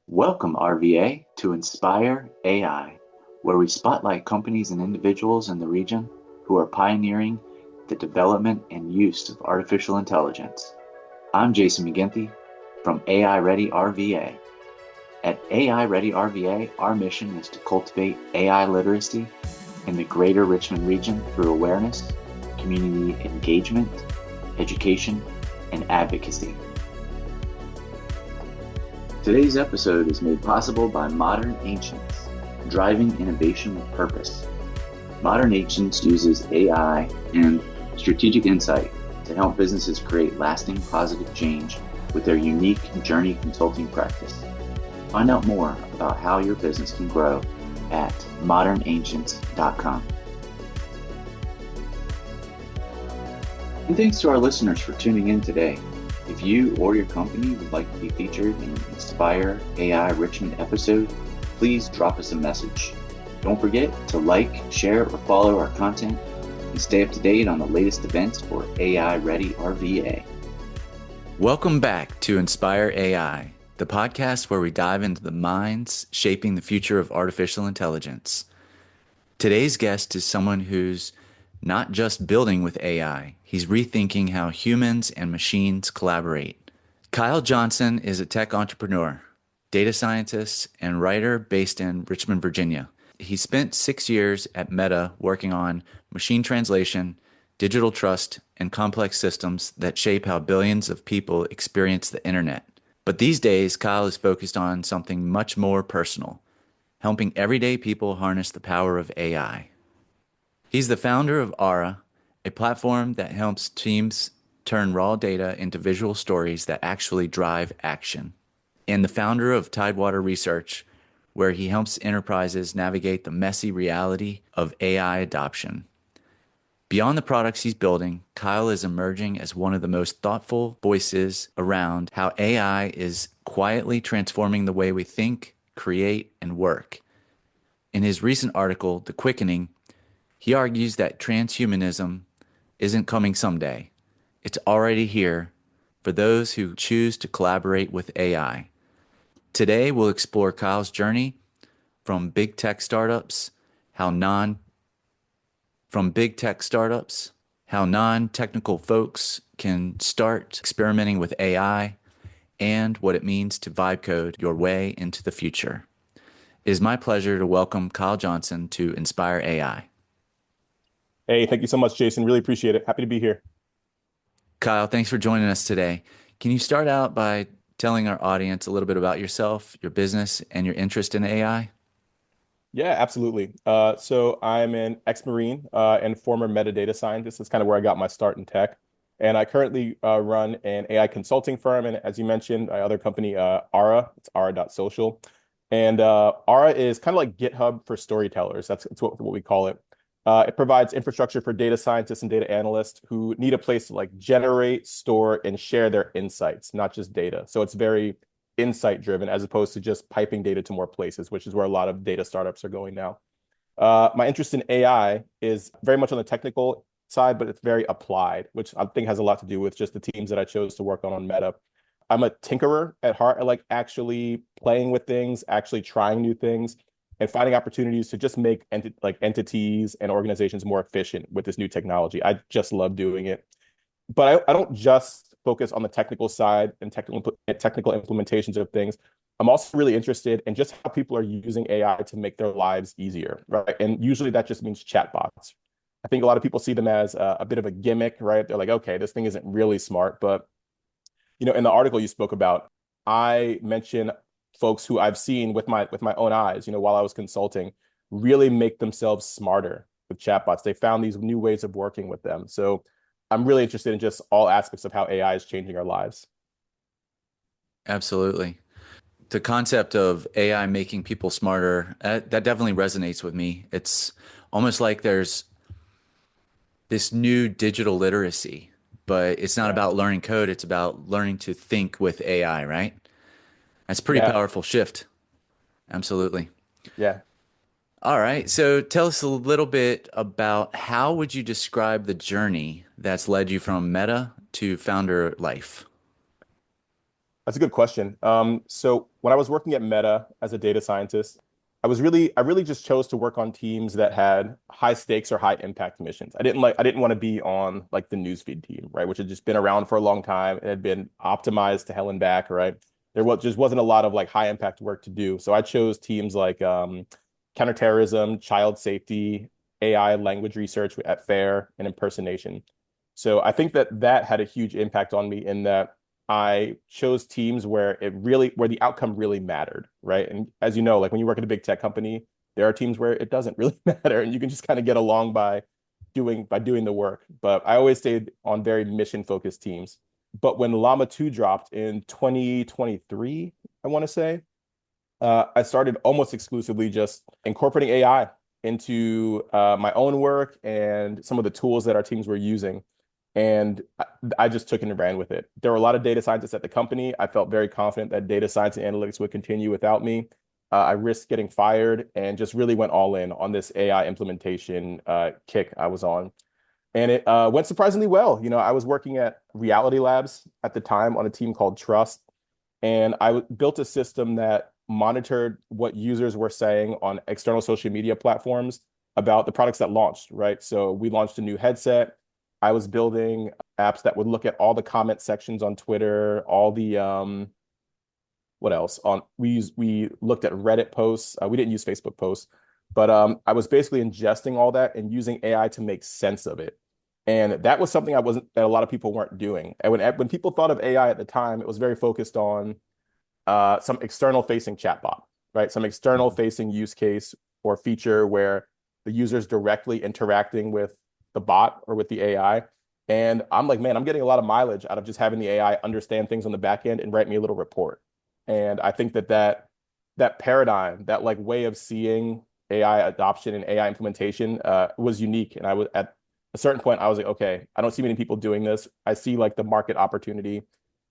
Welcome, RVA, to Inspire AI, where we spotlight companies and individuals in the region who are pioneering the development and use of artificial intelligence. I'm Jason McGinty from AI Ready RVA. At AI Ready RVA, our mission is to cultivate AI literacy in the greater Richmond region through awareness, community engagement, education, and advocacy. Today's episode is made possible by Modern Ancients, driving innovation with purpose. Modern Ancients uses AI and strategic insight to help businesses create lasting positive change with their unique journey consulting practice. Find out more about how your business can grow at modernancients.com. And thanks to our listeners for tuning in today. If you or your company would like to be featured in an Inspire AI Richmond episode, please drop us a message. Don't forget to like, share, or follow our content and stay up to date on the latest events for AI Ready RVA. Welcome back to Inspire AI, the podcast where we dive into the minds shaping the future of artificial intelligence. Today's guest is someone who's not just building with AI, he's rethinking how humans and machines collaborate. Kyle Johnson is a tech entrepreneur, data scientist, and writer based in Richmond, Virginia. He spent 6 years at Meta working on machine translation, digital trust, and complex systems that shape how billions of people experience the internet. But these days, Kyle is focused on something much more personal, helping everyday people harness the power of AI. He's the founder of Aura, a platform that helps teams turn raw data into visual stories that actually drive action, and the founder of Tidewater Research, where he helps enterprises navigate the messy reality of AI adoption. Beyond the products he's building, Kyle is emerging as one of the most thoughtful voices around how AI is quietly transforming the way we think, create, and work. In his recent article, The Quickening, he argues that transhumanism isn't coming someday. It's already here for those who choose to collaborate with AI. Today, we'll explore Kyle's journey from big tech startups, how non-technical folks can start experimenting with AI, and what it means to vibe code your way into the future. It is my pleasure to welcome Kyle Johnson to Inspire AI. Hey, thank you so much, Jason. Really appreciate it. Happy to be here. Kyle, thanks for joining us today. Can you start out by telling our audience a little bit about yourself, your business, and your interest in AI? Yeah, absolutely. So I'm an ex-Marine and former metadata scientist. That's kind of where I got my start in tech. And I currently run an AI consulting firm. And as you mentioned, my other company, Aura, it's Aura.social. And Aura is kind of like GitHub for storytellers. That's what we call it. It provides infrastructure for data scientists and data analysts who need a place to like generate, store, and share their insights, not just data. So it's very insight driven as opposed to just piping data to more places, which is where a lot of data startups are going now. My interest in AI is very much on the technical side, but it's very applied, which I think has a lot to do with just the teams that I chose to work on Meta. I'm a tinkerer at heart. I like actually playing with things, actually trying new things, and finding opportunities to just make entities and organizations more efficient with this new technology. I just love doing it. But I don't just focus on the technical side and technical implementations of things. I'm also really interested in just how people are using AI to make their lives easier, right? And usually that just means chatbots. I think a lot of people see them as a bit of a gimmick, right? They're like, okay, this thing isn't really smart. But, in the article you spoke about, I mentioned folks who I've seen with my own eyes, while I was consulting, really make themselves smarter with chatbots. They found these new ways of working with them. So I'm really interested in just all aspects of how AI is changing our lives. Absolutely. The concept of AI making people smarter, that definitely resonates with me. It's almost like there's this new digital literacy, but it's not Yeah. about learning code, it's about learning to think with AI, right? That's a pretty Yeah. powerful shift. Absolutely. Yeah. All right. So tell us a little bit about how would you describe the journey that's led you from Meta to founder life? That's a good question. So when I was working at Meta as a data scientist, I really just chose to work on teams that had high stakes or high impact missions. I didn't want to be on like the newsfeed team, right? Which had just been around for a long time and had been optimized to hell and back, right? Just wasn't a lot of like high impact work to do. So I chose teams like counterterrorism, child safety, AI language research at FAIR, and impersonation. So I think that that had a huge impact on me in that I chose teams where the outcome really mattered, right? And as you know, like when you work at a big tech company, there are teams where it doesn't really matter, and you can just kind of get along by doing the work. But I always stayed on very mission focused teams. But when Llama 2 dropped in 2023, I want to say, I started almost exclusively just incorporating AI into my own work and some of the tools that our teams were using. And I just took it and ran with it. There were a lot of data scientists at the company. I felt very confident that data science and analytics would continue without me. I risked getting fired and just really went all in on this AI implementation kick I was on. And it went surprisingly well. You know, I was working at Reality Labs at the time on a team called Trust, and built a system that monitored what users were saying on external social media platforms about the products that launched, right? So we launched a new headset. I was building apps that would look at all the comment sections on Twitter, all the what else? We looked at Reddit posts. We didn't use Facebook posts, but I was basically ingesting all that and using AI to make sense of it. And that was something I wasn't that a lot of people weren't doing. And when people thought of AI at the time, it was very focused on some external facing chatbot, right? Some external Mhm. facing use case or feature where the user is directly interacting with the bot or with the AI. And I'm like, man, I'm getting a lot of mileage out of just having the AI understand things on the back end and write me a little report. And I think that paradigm, that like way of seeing AI adoption and AI implementation was unique. And I was at a certain point, I was like, okay, I don't see many people doing this. I see like the market opportunity,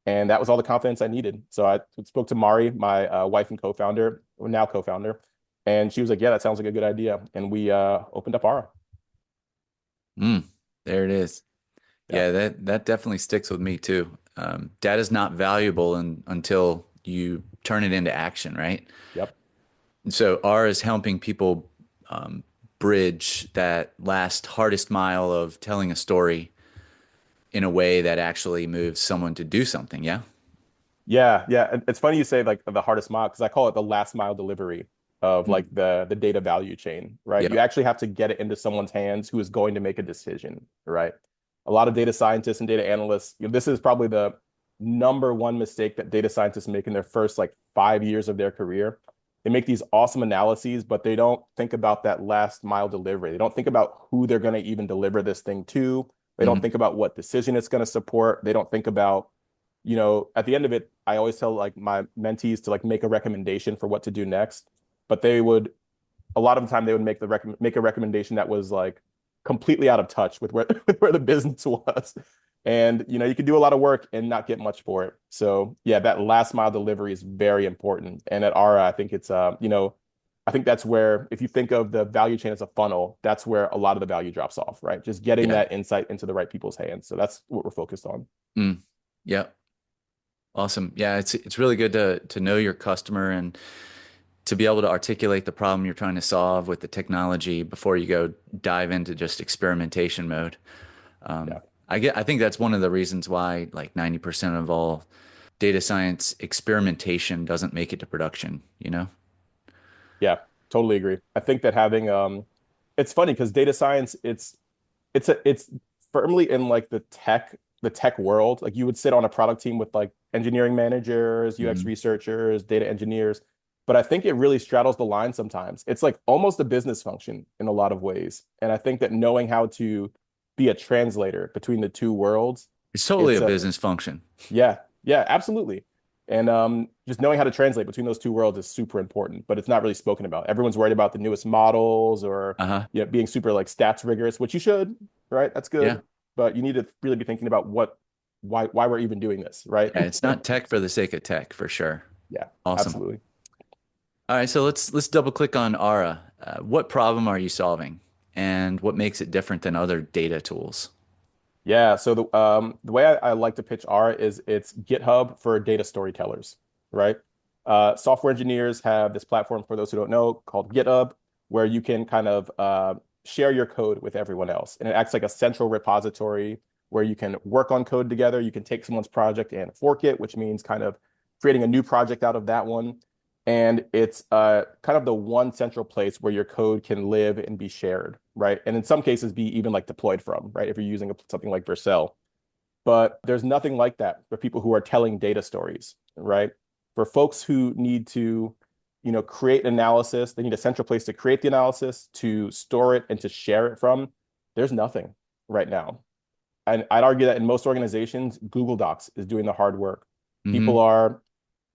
and that was all the confidence I needed. So I spoke to Mari, my wife and co-founder, or now co-founder, and she was like, "Yeah, that sounds like a good idea." And we opened up Ara. Mm, there it is. Yeah. Yeah, that definitely sticks with me too. Data is not valuable until you turn it into action, right? Yep. And so R is helping people um, bridge that last hardest mile of telling a story in a way that actually moves someone to do something. Yeah. Yeah, yeah. It's funny you say like the hardest mile because I call it the last mile delivery of like Mm, the data value chain, right? You yep. actually have to get it into someone's hands who is going to make a decision, right? A lot of data scientists and data analysts, this is probably the number one mistake that data scientists make in their first like 5 years of their career. They make these awesome analyses, but they don't think about that last mile delivery. They don't think about who they're going to even deliver this thing to. They don't Mhm. think about what decision it's going to support. They don't think about at the end of it, I always tell like my mentees to like make a recommendation for what to do next. But a lot of the time they would make a recommendation that was like completely out of touch with where with where the business was. And you can do a lot of work and not get much for it. So yeah, that last mile delivery is very important. And at Ara, I think I think that's where if you think of the value chain as a funnel, that's where a lot of the value drops off, right? Just getting Yeah. that insight into the right people's hands. So that's what we're focused on. Mm, yep. Awesome. Yeah, it's really good to know your customer and to be able to articulate the problem you're trying to solve with the technology before you go dive into just experimentation mode. Yeah. I think that's one of the reasons why like 90% of all data science experimentation doesn't make it to production, you know? Yeah, totally agree. I think that having it's funny because data science it's firmly in like the tech world. Like you would sit on a product team with like engineering managers, UX Mhm. researchers, data engineers, but I think it really straddles the line sometimes. It's like almost a business function in a lot of ways. And I think that knowing how to be a translator between the two worlds, It's totally it's a a business function. yeah, yeah, absolutely. And just knowing how to translate between those two worlds is super important, but it's not really spoken about. Everyone's worried about the newest models or Uh-huh. being super like stats rigorous, which you should, right? That's Yeah. good. But you need to really be thinking about why we're even doing this, right? Yeah, it's not tech for the sake of tech, for sure. Yeah, Awesome. absolutely. All right, so let's double click on Aura. What problem are you solving, and what makes it different than other data tools? Yeah, so the way I like to pitch R is it's GitHub for data storytellers, right? Software engineers have this platform, for those who don't know, called GitHub, where you can kind of share your code with everyone else. And it acts like a central repository where you can work on code together. You can take someone's project and fork it, which means kind of creating a new project out of that one. And it's kind of the one central place where your code can live and be shared, right? And in some cases, be even like deployed from, right? If you're using something like Vercel. But there's nothing like that for people who are telling data stories, right? For folks who need to, create analysis, they need a central place to create the analysis, to store it, and to share it from. There's nothing right now. And I'd argue that in most organizations, Google Docs is doing the hard work. People Hmm. are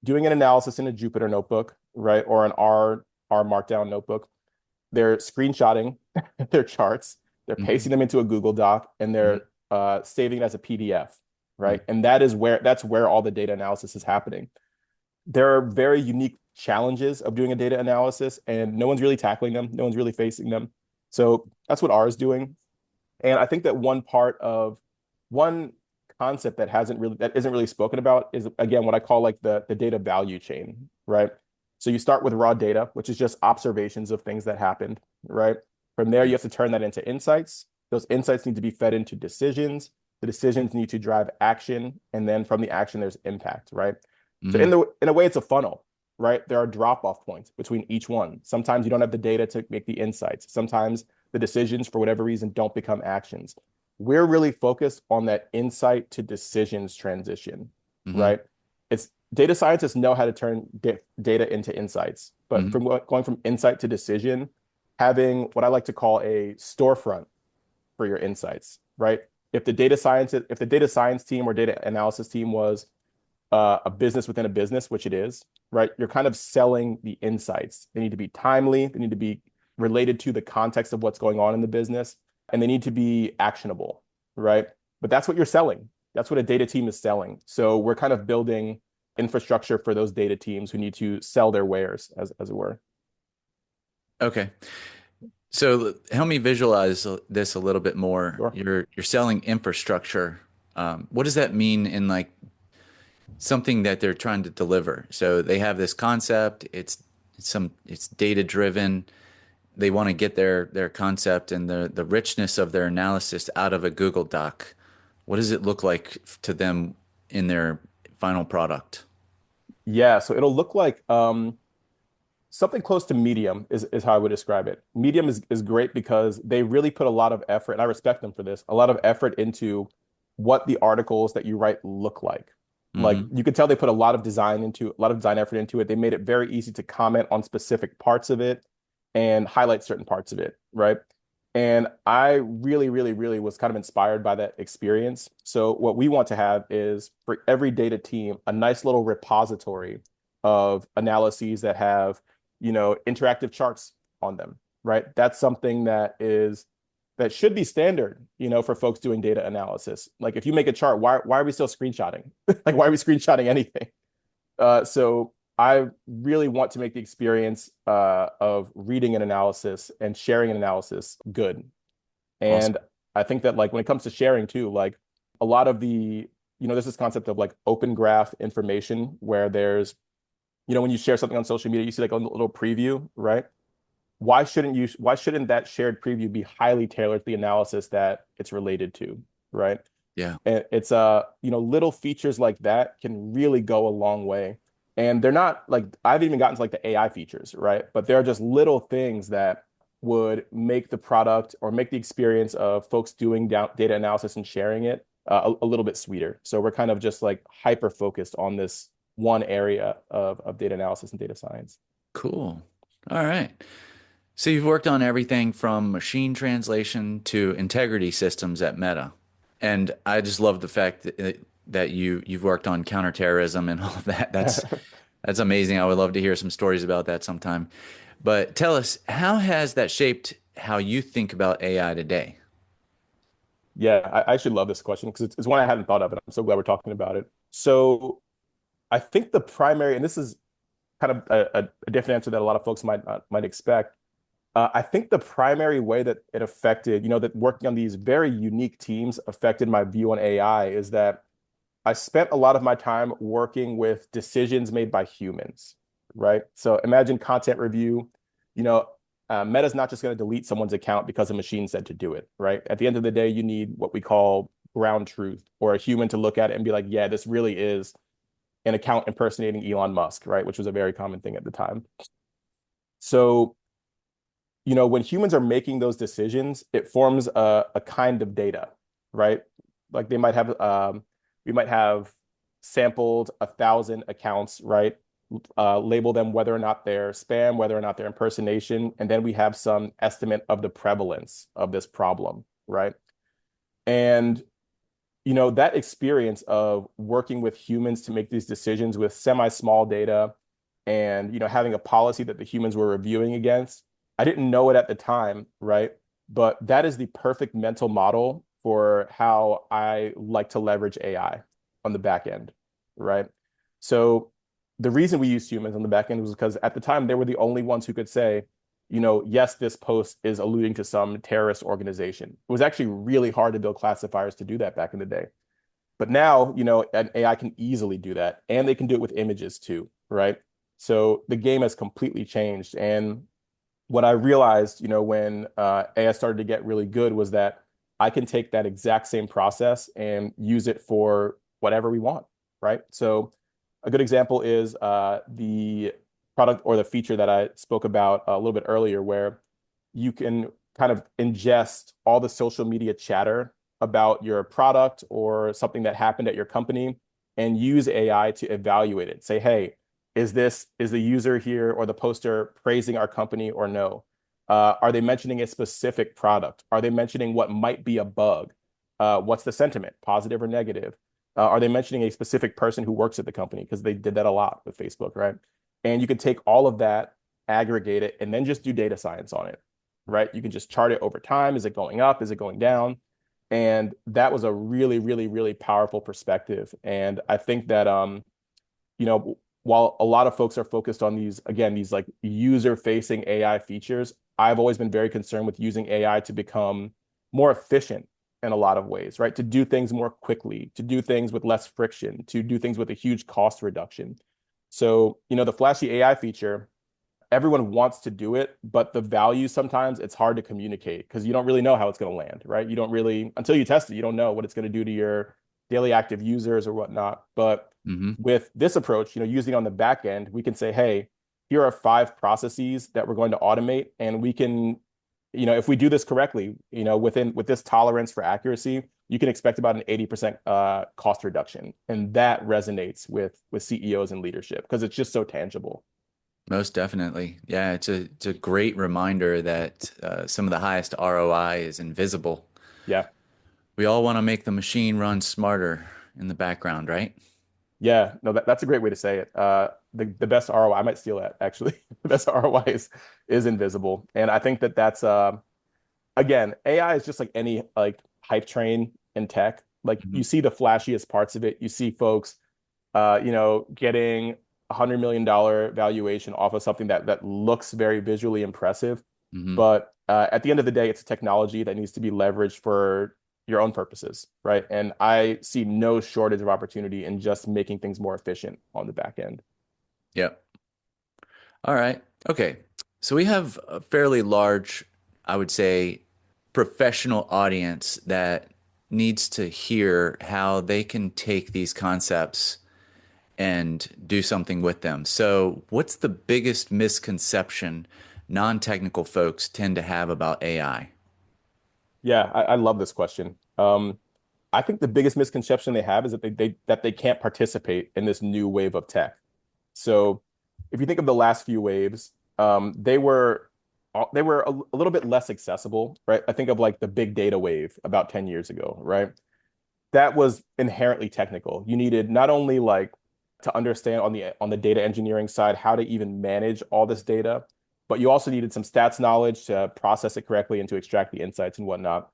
doing an analysis in a Jupyter notebook, right, or an R Markdown notebook. They're screenshotting their charts, they're Hmm. pasting them into a Google Doc, and Hmm. they're saving it as a PDF, Hmm. right? And that's where all the data analysis is happening. There are very unique challenges of doing a data analysis, and no one's really tackling them. No one's really facing them. So that's what R is doing. And I think that one concept that isn't really spoken about is again what I call like the data value chain, right? So you start with raw data, which is just observations of things that happened, right? From there, you Yeah. have to turn that into insights. Those insights need to be fed into decisions. The decisions need to drive action, and then from the action, there's impact, right? So Hmm. in a way, it's a funnel, right? There are drop-off points between each one. Sometimes you don't have the data to make the insights. Sometimes the decisions, for whatever reason, don't become actions. We're really focused on that insight to decisions transition, Hmm. right? It's data scientists know how to turn data into insights, but Hmm. from going from insight to decision, having what I like to call a storefront for your insights, right? If the data science team or data analysis team was a business within a business, which it is, right? You're kind of selling the insights. They need to be timely, they need to be related to the context of what's going on in the business, and they need to be actionable, right? But that's what you're selling. That's what a data team is selling. So we're kind of building infrastructure for those data teams who need to sell their wares, as it were. Okay. So help me visualize this a little bit more. Sure. You're selling infrastructure. What does that mean in like something that they're trying to deliver? So they have this concept. It's data driven. They want to get their concept and the richness of their analysis out of a Google Doc. What does it look like to them in their final product? Yeah, so it'll look like something close to medium is how I would describe it. Medium is great because they really put a lot of effort, and I respect them for this, a lot of effort into what the articles that you write look like. Like Hmm. you could tell they put a lot of design effort into it. They made it very easy to comment on specific parts of it and highlight certain parts of it, right? And I really, really, really was kind of inspired by that experience. So what we want to have is for every data team, a nice little repository of analyses that have interactive charts on them, right? That's something that should be standard, for folks doing data analysis. Like if you make a chart, why are we still screenshotting? Like why are we screenshotting anything? So I really want to make the experience of reading an analysis and sharing an analysis good. And Awesome. I think that like when it comes to sharing too, like a lot of there's this concept of like open graph information where there's when you share something on social media, you see like a little preview, right? Why shouldn't that shared preview be highly tailored to the analysis that it's related to, right? Yeah. And it's little features like that can really go a long way. And they're not like I've even gotten to like the AI features, right? But they're just little things that would make the product or make the experience of folks doing data analysis and sharing it a little bit sweeter. So we're kind of just like hyper focused on this one area of data analysis and data science. Cool. All right. So you've worked on everything from machine translation to integrity systems at Meta. And I just love the fact that you've worked on counterterrorism and all of that. That's amazing. I would love to hear some stories about that sometime. But tell us, how has that shaped how you think about AI today? Yeah, I actually love this question because it's one I hadn't thought of, and I'm so glad we're talking about it. So I think the primary, and this is kind of a different answer that a lot of folks might expect. I think the primary way that it affected, that working on these very unique teams affected my view on AI is that I spent a lot of my time working with decisions made by humans, right? So imagine content review, you know, Meta's not just going to delete someone's account because a machine said to do it, right? At the end of the day, you need what we call ground truth or a human to look at it and be like, yeah, this really is an account impersonating Elon Musk, right? Which was a very common thing at the time. So, when humans are making those decisions, it forms a kind of data, right? Like we might have sampled 1,000 accounts, right? Label them whether or not they're spam, whether or not they're impersonation, and then we have some estimate of the prevalence of this problem, right? And that experience of working with humans to make these decisions with semi-small data and having a policy that the humans were reviewing against, I didn't know it at the time, right? But that is the perfect mental model for how I like to leverage AI on the back end, right? So the reason we used humans on the back end was because at the time they were the only ones who could say, yes, this post is alluding to some terrorist organization. It was actually really hard to build classifiers to do that back in the day. But now, an AI can easily do that, and they can do it with images too, right? So the game has completely changed. And what I realized, when AI started to get really good was that I can take that exact same process and use it for whatever we want, right? So a good example is the product or the feature that I spoke about a little bit earlier, where you can kind of ingest all the social media chatter about your product or something that happened at your company and use AI to evaluate it. Say, hey, is the user here or the poster praising our company or no? Are they mentioning a specific product? Are they mentioning what might be a bug? What's the sentiment, positive or negative? Are they mentioning a specific person who works at the company? Because they did that a lot with Facebook, right? And you could take all of that, aggregate it, and then just do data science on it, right? You can just chart it over time. Is it going up? Is it going down? And that was a really, really, really powerful perspective. And I think that while a lot of folks are focused on these like user-facing AI features, I've always been very concerned with using AI to become more efficient in a lot of ways, right? To do things more quickly, to do things with less friction, to do things with a huge cost reduction. So, the flashy AI feature, everyone wants to do it, but the value sometimes it's hard to communicate because you don't really know how it's going to land, right? You don't really, until you test it, you don't know what it's going to do to your daily active users or whatnot. But with this approach, using on the back end, we can say, hey, here are 5 processes that we're going to automate, and we can, if we do this correctly, with this tolerance for accuracy, you can expect about an 80% cost reduction, and that resonates with CEOs and leadership because it's just so tangible. Most definitely. Yeah, it's a great reminder that some of the highest ROI is invisible. Yeah. We all want to make the machine run smarter in the background, right? Yeah, no, that's a great way to say it. The best ROI, I might steal that actually. The best ROI is invisible, and I think that that's again, AI is just like any like hype train in tech. Like Hmm. you see the flashiest parts of it. You see folks, getting $100 million valuation off of something that looks very visually impressive. Hmm. But at the end of the day, it's a technology that needs to be leveraged for your own purposes, right? And I see no shortage of opportunity in just making things more efficient on the back end. Yep. All right. Okay. So we have a fairly large, I would say, professional audience that needs to hear how they can take these concepts and do something with them. So, what's the biggest misconception non-technical folks tend to have about AI? Yeah, I love this question. I think the biggest misconception they have is that they can't participate in this new wave of tech. So if you think of the last few waves, they were a little bit less accessible, right? I think of like the big data wave about 10 years ago, right? That was inherently technical. You needed not only like to understand on the data engineering side how to even manage all this data, but you also needed some stats knowledge to process it correctly and to extract the insights and whatnot.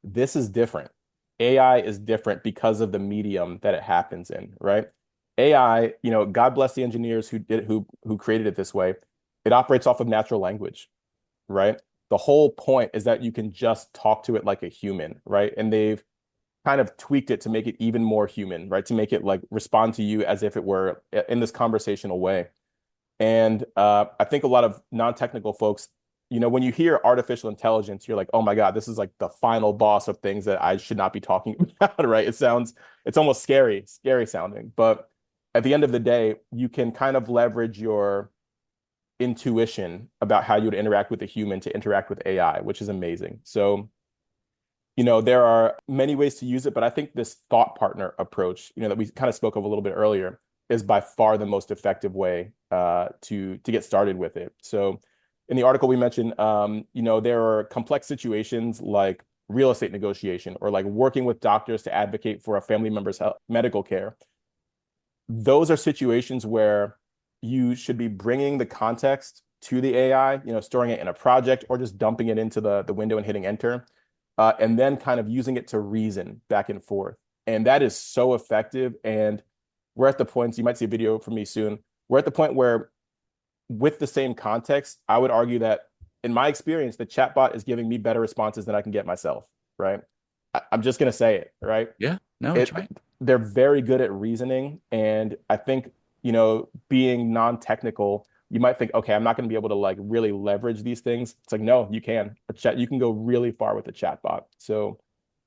This is different. AI is different because of the medium that it happens in, right? AI, God bless the engineers who created it this way. It operates off of natural language. right? The whole point is that you can just talk to it like a human, right? And they've kind of tweaked it to make it even more human, right? To make it like respond to you as if it were in this conversational way. And I think a lot of non-technical folks, when you hear artificial intelligence, you're like, oh my God, this is like the final boss of things that I should not be talking about, right? It's almost scary sounding. But at the end of the day, you can kind of leverage your intuition about how you would interact with a human to interact with AI, which is amazing. So, there are many ways to use it, but I think this thought partner approach, that we kind of spoke of a little bit earlier, is by far the most effective way to get started with it. So, in the article we mentioned, there are complex situations like real estate negotiation or like working with doctors to advocate for a family member's medical care. Those are situations where you should be bringing the context to the AI, storing it in a project or just dumping it into the window and hitting enter, and then kind of using it to reason back and forth. And that is so effective. And we're at the point, you might see a video from me soon. We're at the point where, with the same context, I would argue that in my experience, the chatbot is giving me better responses than I can get myself, right? I'm just going to say it, right? Yeah, no, it's It, right. they're very good at reasoning. And I think, being non-technical, you might think, okay, I'm not going to be able to like really leverage these things. It's like, no, you can. You can go really far with the chatbot. So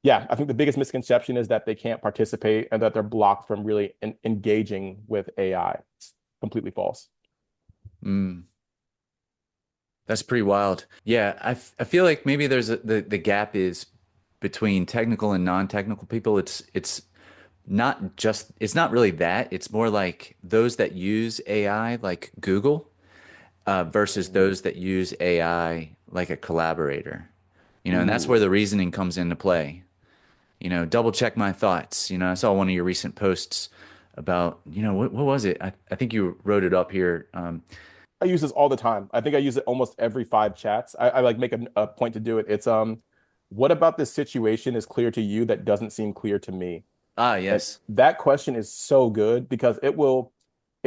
yeah, I think the biggest misconception is that they can't participate and that they're blocked from really engaging with AI. It's completely false. Mm, that's pretty wild. Yeah, I feel like maybe the gap is between technical and non-technical people. It's not really that. It's more like those that use AI like Google versus those that use AI like a collaborator. And that's where Ooh. the reasoning comes into play. Double check my thoughts. I saw one of your recent posts about, what was it? I think you wrote it up here. I use this all the time. I think I use it almost every 5 chats. I like make a point to do it. It's what about this situation is clear to you that doesn't seem clear to me? And Yes. that question is so good because it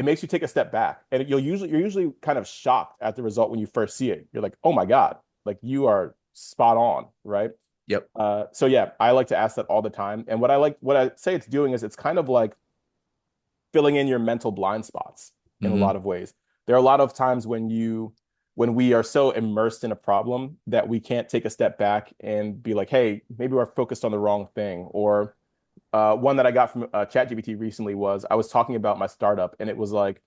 makes you take a step back. And you're usually kind of shocked at the result when you first see it. You're like, oh my God, like you are spot on, right? Yep. So yeah, I like to ask that all the time. And what I say it's doing is it's kind of like filling in your mental blind spots in a Hmm. lot of ways. There are a lot of times when we are so immersed in a problem that we can't take a step back and be like, hey, maybe we're focused on the wrong thing. Or one that I got from ChatGPT recently was I was talking about my startup, and it was like,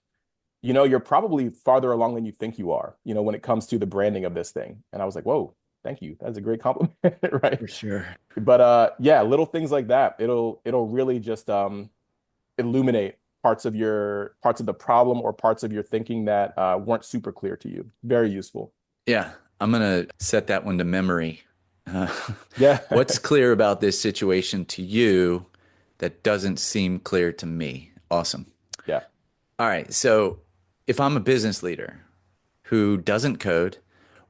you're probably farther along than you think you are, when it comes to the branding of this thing. And I was like, whoa, thank you. That's a great compliment, right? For sure. But yeah, little things like that. It'll really just illuminate parts of the problem or parts of your thinking that weren't super clear to you. Very useful. Yeah, I'm gonna set that one to memory. Uh, Yeah. what's clear about this situation to you that doesn't seem clear to me? Awesome. Yeah. All right, so if I'm a business leader who doesn't code,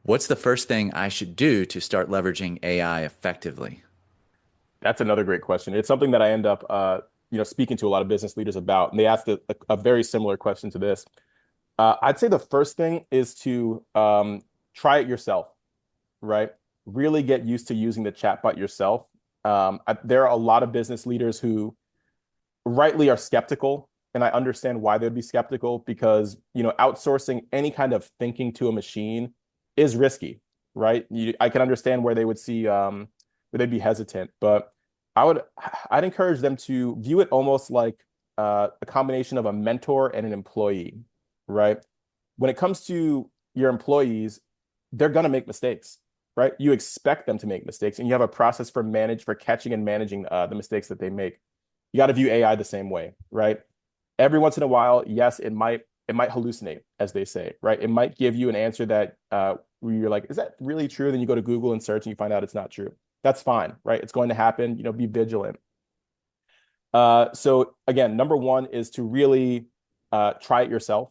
what's the first thing I should do to start leveraging AI effectively? That's another great question. It's something that I end up speaking to a lot of business leaders about, and they asked a very similar question to this. I'd say the first thing is to try it yourself, right? Really get used to using the chatbot yourself. There are a lot of business leaders who rightly are skeptical, and I understand why they'd be skeptical because, outsourcing any kind of thinking to a machine is risky, right? I can understand where they would see where they'd be hesitant, but I'd encourage them to view it almost like a combination of a mentor and an employee, right? When it comes to your employees, they're going to make mistakes, right? You expect them to make mistakes, and you have a process for catching and managing the mistakes that they make. You got to view AI the same way, right? Every once in a while, yes, it might hallucinate, as they say, right? It might give you an answer that where you're like, is that really true? Then you go to Google and search, and you find out it's not true. That's fine, right? It's going to happen. Be vigilant. So again, number one is to really try it yourself,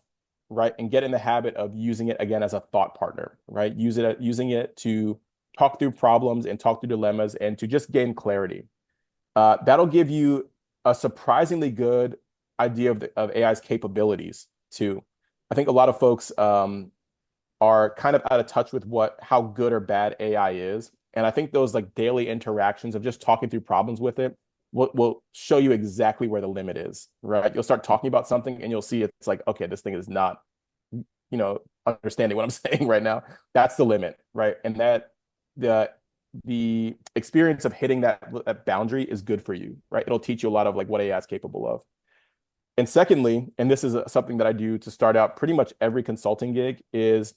right? And get in the habit of using it again as a thought partner, right? Using it to talk through problems and talk through dilemmas and to just gain clarity. That'll give you a surprisingly good idea of AI's capabilities too. I think a lot of folks are kind of out of touch with how good or bad AI is. And I think those like daily interactions of just talking through problems with it will show you exactly where the limit is, right? You'll start talking about something and you'll see it's like, okay, this thing is not, understanding what I'm saying right now. That's the limit, right? And the the experience of hitting that boundary is good for you, right? It'll teach you a lot of like what AI is capable of. And secondly, and this is something that I do to start out pretty much every consulting gig, is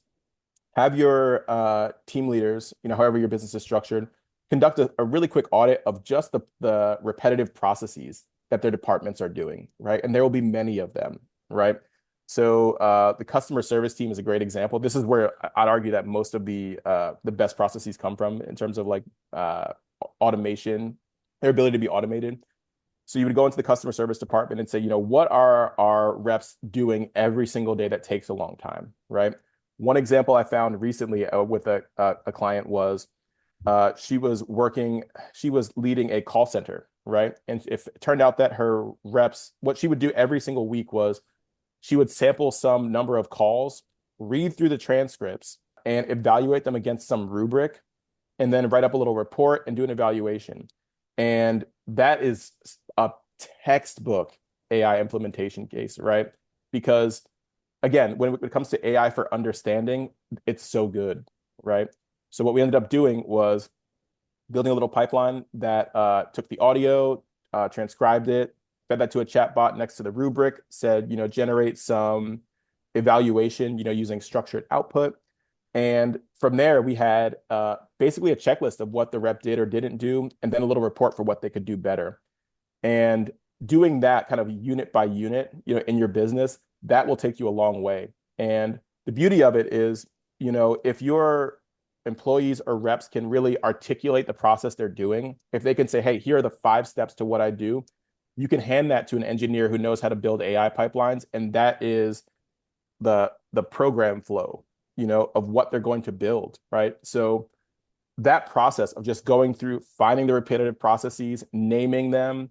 have your team leaders, however your business is structured, conduct a really quick audit of just the repetitive processes that their departments are doing, right? And there will be many of them, right? So the customer service team is a great example. This is where I'd argue that most of the best processes come from in terms of like automation, their ability to be automated. So you would go into the customer service department and say, what are our reps doing every single day that takes a long time, right? One example I found recently with a client was she was leading a call center, right? And if it turned out that her reps, what she would do every single week was she would sample some number of calls, read through the transcripts, and evaluate them against some rubric, and then write up a little report and do an evaluation. And that is a textbook AI implementation case, right? Because again, when it comes to AI for understanding, it's so good, right? So what we ended up doing was building a little pipeline that took the audio, transcribed it, fed that to a chat bot next to the rubric, said, generate some evaluation, using structured output. And from there, we had basically a checklist of what the rep did or didn't do, and then a little report for what they could do better. And doing that kind of unit by unit, in your business, that will take you a long way. And the beauty of it is, if your employees or reps can really articulate the process they're doing, if they can say, hey, here are the 5 steps to what I do, you can hand that to an engineer who knows how to build AI pipelines. And that is the program flow, of what they're going to build, right? So that process of just going through, finding the repetitive processes, naming them,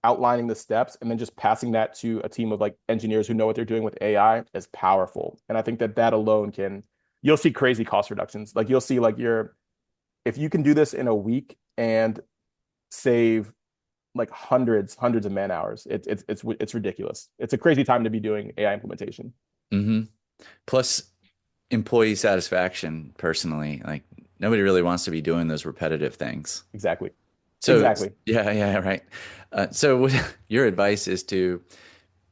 outlining the steps, and then just passing that to a team of like engineers who know what they're doing with AI is powerful. And I think that alone you'll see crazy cost reductions. Like you'll see like if you can do this in a week and save like hundreds of man hours, it's ridiculous. It's a crazy time to be doing AI implementation. Mm-hmm. Plus employee satisfaction, personally, like nobody really wants to be doing those repetitive things. Exactly. So Exactly. yeah, right. So your advice is to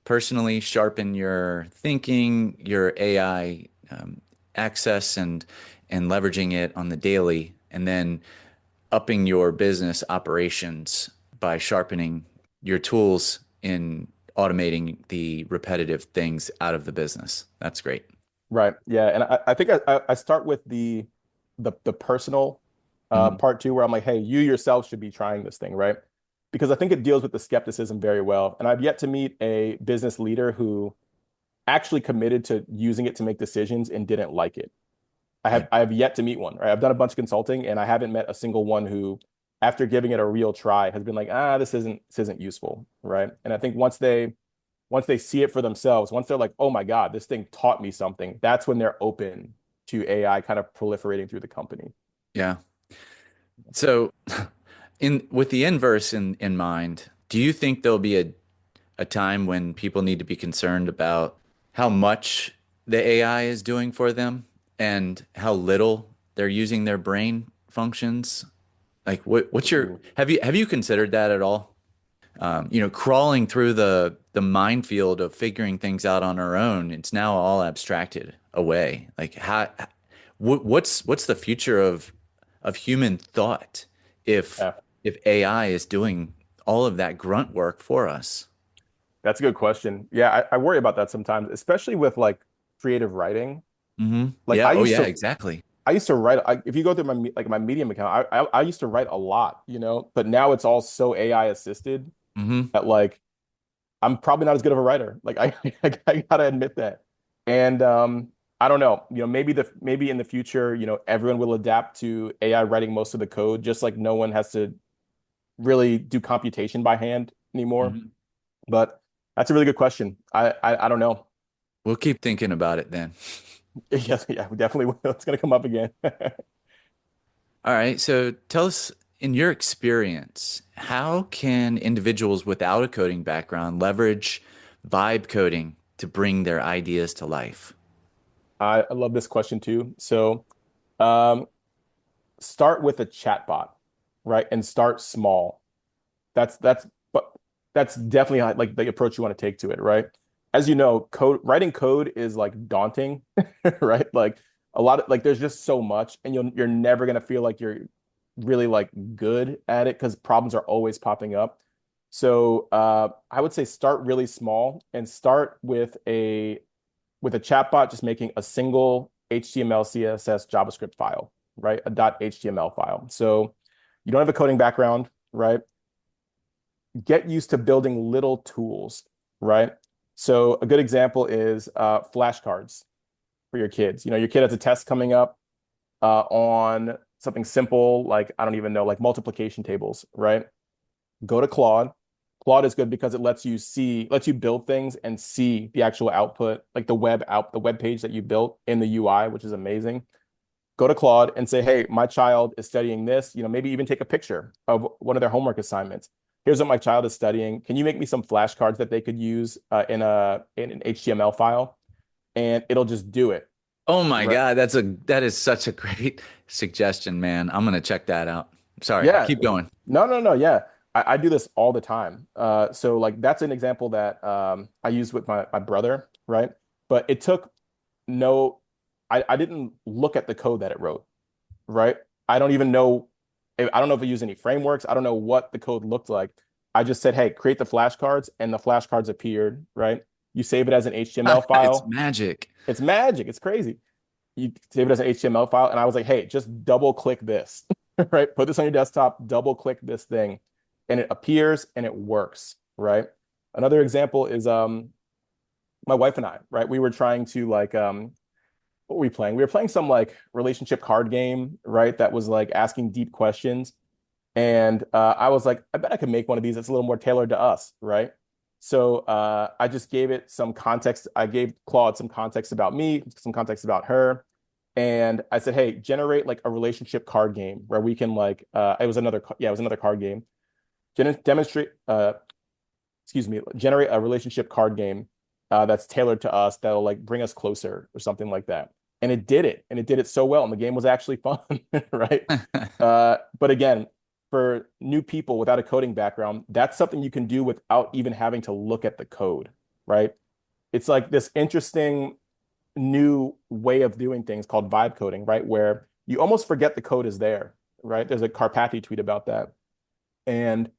personally sharpen your thinking, your AI access, and leveraging it on the daily, and then upping your business operations by sharpening your tools in automating the repetitive things out of the business. That's great. Right. Yeah. And I think I start with the personal Mhm. part too, where I'm like, hey, you yourself should be trying this thing, right? Because I think it deals with the skepticism very well. And I've yet to meet a business leader who actually committed to using it to make decisions and didn't like it. Yeah. I have yet to meet one, right? I've done a bunch of consulting and I haven't met a single one who, after giving it a real try, has been like, this isn't useful, right? And I think once they see it for themselves, once they're like, oh my God, this thing taught me something, that's when they're open to AI kind of proliferating through the company. Yeah. So in with the inverse in mind, do you think there'll be a time when people need to be concerned about how much the AI is doing for them and how little they're using their brain functions? Like what's your Ooh. have you considered that at all? Crawling through the minefield of figuring things out on our own, it's now all abstracted away. Like what's the future of human thought if Yeah, AI is doing all of that grunt work for us? that's a good question. Yeah, I worry about that sometimes, especially with like creative writing. Hmm. Like Yeah. Oh, yeah, exactly. I used to write, if you go through my Medium account, I used to write a lot, but now it's all so AI assisted Hmm. that like I'm probably not as good of a writer. Like I gotta admit that. And I don't know, maybe in the future, everyone will adapt to AI writing most of the code, just like no one has to really do computation by hand anymore. Hmm. But that's a really good question. I don't know. We'll keep thinking about it then. Yes, yeah, we definitely will. It's going to come up again. All right. So tell us, in your experience, how can individuals without a coding background leverage vibe coding to bring their ideas to life? I love this question too. So, um, start with a chatbot, right? And start small. But that's definitely like the approach you want to take to it, right? As you know, writing code is like daunting, right? Like a lot of like there's just so much, and you're never gonna feel like you're really like good at it because problems are always popping up. So I would say start really small and start with a chatbot just making a single HTML, CSS, JavaScript file, right? A .html file. So you don't have a coding background, right? Get used to building little tools, right? So a good example is flashcards for your kids. You know, your kid has a test coming up on something simple like I don't even know, like multiplication tables, right? Go to Claude. Claude is good because it lets you build things and see the actual output, like the web page that you built in the UI, which is amazing. Go to Claude and say, hey, my child is studying this. You know, maybe even take a picture of one of their homework assignments. Here's what my child is studying. Can you make me some flashcards that they could use in an HTML file? And it'll just do it. Oh my Right. God, that is such a great suggestion, man. I'm gonna check that out. Sorry, Yeah. keep going. No. Yeah. I do this all the time. So like that's an example that I use with my brother, right? But it took no, I didn't look at the code that it wrote, right? I don't even know. I don't know if it used any frameworks. I don't know what the code looked like. I just said, hey, create the flashcards, and the flashcards appeared, right? You save it as an HTML It's file. magic. It's magic. It's crazy. You save it as an HTML file, and I was like, hey, just double click this, right? Put this on your desktop, double click this thing, and it appears and it works, right? Another example is my wife and I, right? We were trying to like what were we playing? We were playing some like relationship card game, right? That was like asking deep questions. And I was like, I bet I could make one of these that's a little more tailored to us, right? So I just gave it some context. I gave Claude some context about me, some context about her. And I said, hey, generate like a relationship card game where we can like, it was another card game. Demonstrate, excuse me, generate a relationship card game that's tailored to us that'll like bring us closer or something like that. And it did it, and it did it so well, and the game was actually fun, right? But again, for new people without a coding background, that's something you can do without even having to look at the code, right? It's like this interesting new way of doing things called vibe coding, right? Where you almost forget the code is there, right? There's a Carpathy tweet about that. And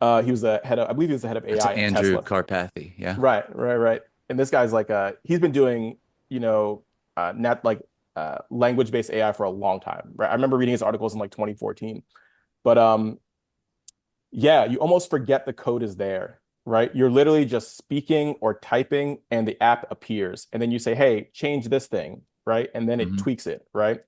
he was the head of, I believe he was the head of That's AI at Andrew Tesla. Carpathy. Yeah. Right. And this guy's like, he's been doing, you know, net like language-based AI for a long time, right? I remember reading his articles in like 2014. But yeah, you almost forget the code is there, right? You're literally just speaking or typing and the app appears. And then you say, hey, change this thing, right? And then it Hmm. tweaks it, right?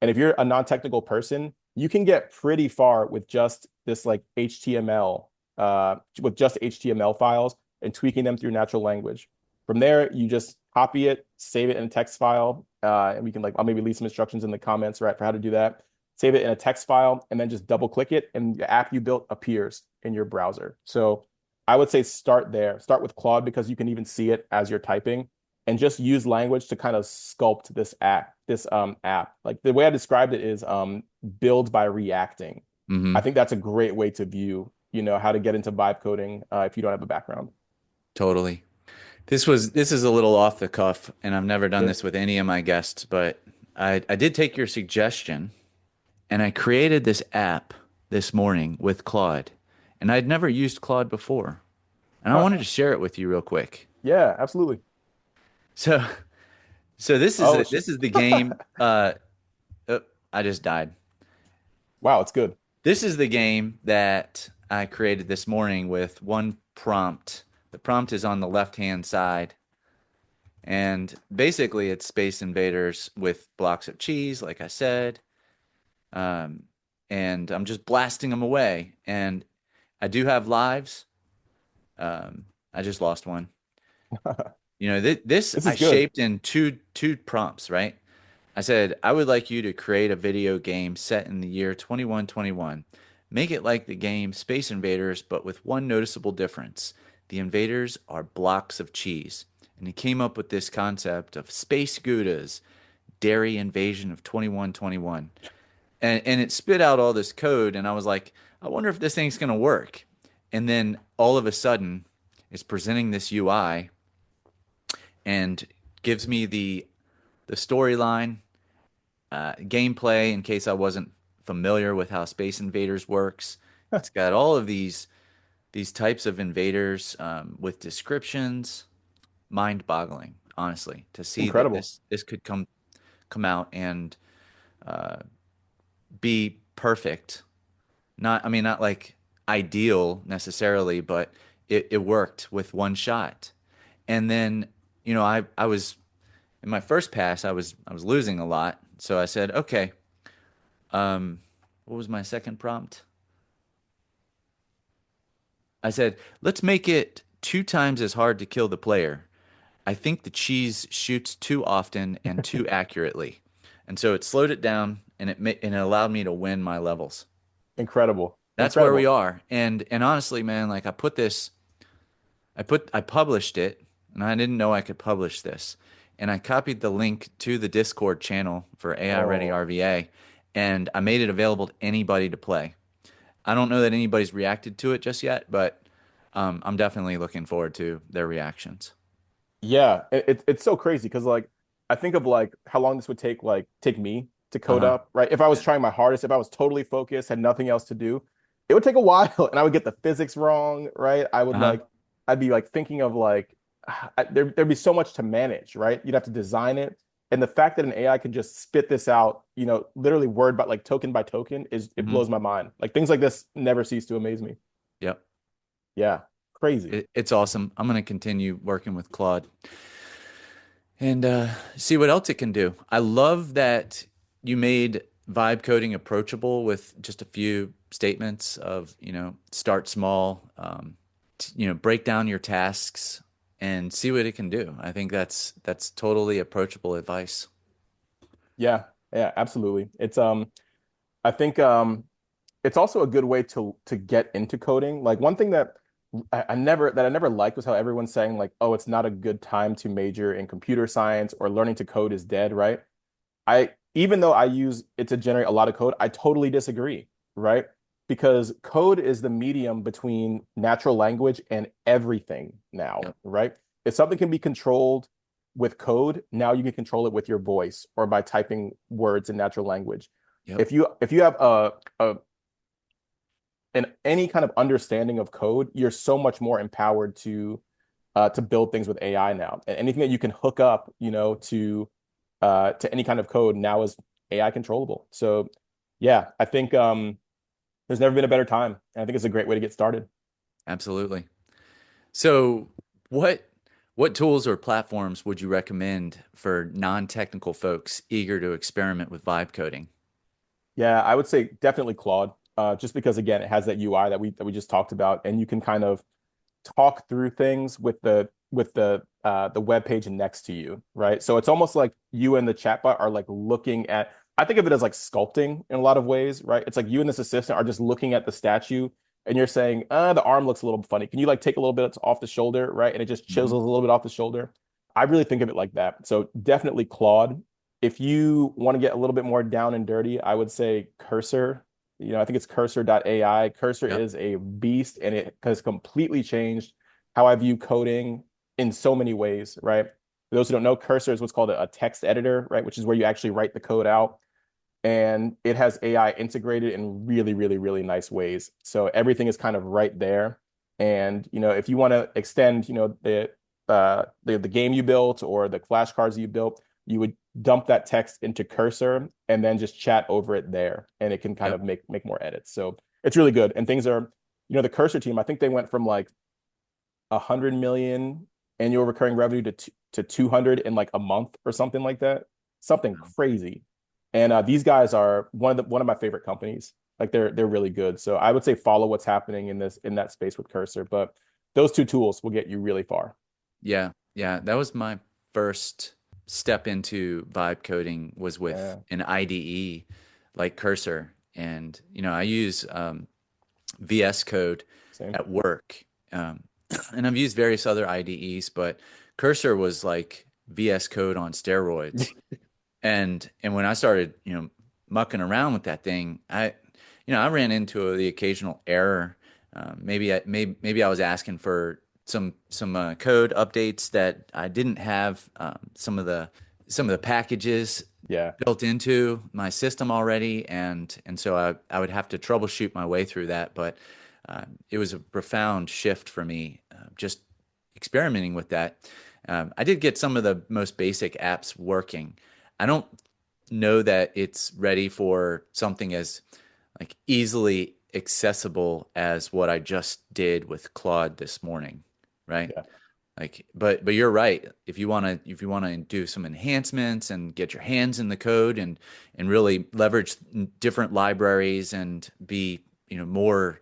And if you're a non-technical person, you can get pretty far with just this like HTML, with just HTML files and tweaking them through natural language. From there, you just copy it, save it in a text file, and we can like I'll maybe leave some instructions in the comments, right, for how to do that. Save it in a text file, and then just double click it, and the app you built appears in your browser. So I would say start there. Start with Claude because you can even see it as you're typing, and just use language to kind of sculpt this app. Like the way I described it is build by reacting. I Hmm. think that's a great way to view, how to get into vibe coding if you don't have a background. Totally. This is a little off the cuff, and I've never done Sure. this with any of my guests, but I did take your suggestion and I created this app this morning with Claude. And I'd never used Claude before. And I wanted to share it with you real quick. Yeah, absolutely. So so Oh, this is the game oh, I just died. wow, it's good. This is the game that I created this morning with one prompt. The prompt is on the left-hand side. And basically, it's Space Invaders with blocks of cheese, like I said. Um, and I'm just blasting them away. And I do have lives. I just lost one. This This I is good. shaped in two prompts, right? I said, I would like you to create a video game set in the year 2121. Make it like the game Space Invaders, but with one noticeable difference. The invaders are blocks of cheese. And he came up with this concept of Space Goudas, Dairy Invasion of 2121. And it spit out all this code, and I was like, I wonder if this thing's gonna work. And then all of a sudden, it's presenting this UI and gives me the storyline, gameplay in case I wasn't familiar with how Space Invaders works. It's got all of these types of invaders with descriptions. Mind-boggling, honestly, to see that Incredible. this could come out and uh, be perfect. Not, I mean, not like ideal necessarily, but it worked with one shot. And then, I was in my first pass, I was losing a lot. So I said, okay, um, what was my second prompt? I said, let's make it 2 times as hard to kill the player. I think the cheese shoots too often and too accurately. And so it slowed it down and it allowed me to win my levels. Incredible. That's where we Incredible. are. And honestly, man, like I published it and I didn't know I could publish this. And I copied the link to the Discord channel for AI Ready Oh, RVA and I made it available to anybody to play. I don't know that anybody's reacted to it just yet, but I'm definitely looking forward to their reactions. yeah. It's so crazy because like I think of like how long this would take me to code Uh-huh. up, right? If I was Yeah. trying my hardest, if I was totally focused, had nothing else to do, it would take a while and I would get the physics wrong, right? Uh-huh. I'd be like thinking of like there'd be so much to manage, right? You'd have to design it. And the fact that an AI could just spit this out, literally word by like token by token it Hmm. blows my mind. Like things like this never cease to amaze me. Yep. Yeah. Crazy. It's awesome. I'm going to continue working with Claude and see what else it can do. I love that you made vibe coding approachable with just a few statements of, start small, break down your tasks and see what it can do. I think that's totally approachable advice. Yeah. Yeah, absolutely. I think it's also a good way to get into coding. Like one thing that I never liked was how everyone's saying like, oh, it's not a good time to major in computer science or learning to code is dead, right? I even though I use it to generate a lot of code, I totally disagree, right? Because code is the medium between natural language and everything now, Yep. right? If something can be controlled with code, now you can control it with your voice or by typing words in natural language. Yep. If you have a and any kind of understanding of code, you're so much more empowered to build things with AI now. And anything that you can hook up, to any kind of code now is AI controllable. So yeah, I think there's never been a better time. And I think it's a great way to get started. Absolutely. So, what what tools or platforms would you recommend for non-technical folks eager to experiment with vibe coding? Yeah, I would say definitely Claude, just because again, it has that UI that we just talked about, and you can kind of talk through things with the web page next to you, right? So it's almost like you and the chatbot are like looking at. I think of it as like sculpting in a lot of ways, right? It's like you and this assistant are just looking at the statue, and you're saying, the arm looks a little funny. Can you like take a little bit off the shoulder, right? And it just Hmm. chisels a little bit off the shoulder. I really think of it like that. So definitely Claude. If you want to get a little bit more down and dirty, I would say Cursor. I think it's cursor.ai. Cursor Yep. is a beast and it has completely changed how I view coding in so many ways, right? For those who don't know, Cursor is what's called a text editor, right? Which is where you actually write the code out. And it has AI integrated in really, really, really nice ways. So everything is kind of right there. And if you want to extend, the game you built or the flashcards you built, you would dump that text into Cursor and then just chat over it there, and it can kind Yep. of make more edits. So it's really good. And things are, the Cursor team, I think they went from like 100 million annual recurring revenue to 200 in like a month or something like that. Something crazy. And these guys are one of my favorite companies. Like they're really good. So I would say follow what's happening in that space with Cursor. But those two tools will get you really far. Yeah. Yeah, that was my first step into vibe coding was with Yeah, an IDE like Cursor. And, I use VS Code same. at work. Um, and I've used various other IDEs, but Cursor was like VS Code on steroids. And when I started, mucking around with that thing, I ran into the occasional error. Maybe I was asking for some code updates that I didn't have some of the packages Yeah, built into my system already, and so I would have to troubleshoot my way through that. But it was a profound shift for me, just experimenting with that. I did get some of the most basic apps working. I don't know that it's ready for something as like easily accessible as what I just did with Claude this morning, right? yeah, Like, but you're right. If you want to do some enhancements and get your hands in the code and really leverage different libraries and be more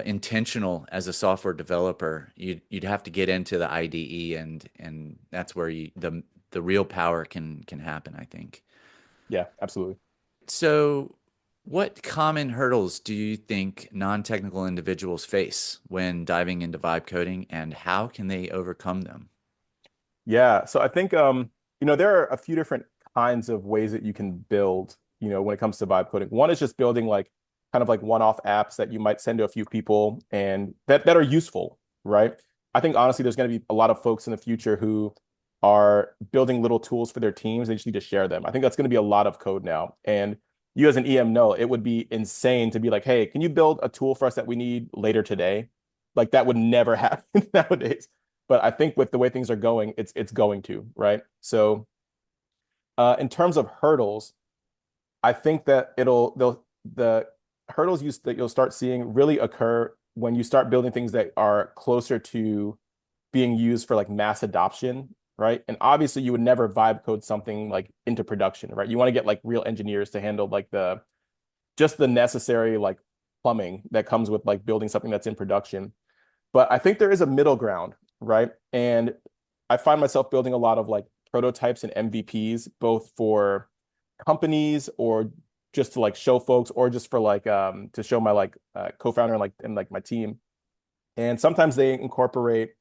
intentional as a software developer, you'd have to get into the IDE and that's where the real power can happen, I think. yeah, absolutely. So, what common hurdles do you think non-technical individuals face when diving into vibe coding, and how can they overcome them? Yeah, so I think there are a few different kinds of ways that you can build, when it comes to vibe coding. One is just building like kind of like one-off apps that you might send to a few people and that are useful, right? I think honestly there's going to be a lot of folks in the future who are building little tools for their teams. They just need to share them. I think that's going to be a lot of code now. And you as an EM know it would be insane to be like, hey, can you build a tool for us that we need later today? Like that would never happen nowadays. But I think with the way things are going, it's going to, right? So in terms of hurdles, I think that the hurdles that you'll start seeing really occur when you start building things that are closer to being used for like mass adoption, right? And obviously you would never vibe code something like into production, right? You want to get like real engineers to handle like the just the necessary like plumbing that comes with like building something that's in production. But I think there is a middle ground, right? And I find myself building a lot of like prototypes and MVPs, both for companies or just to like show folks or just for like to show my like co-founder and like my team. And sometimes they incorporate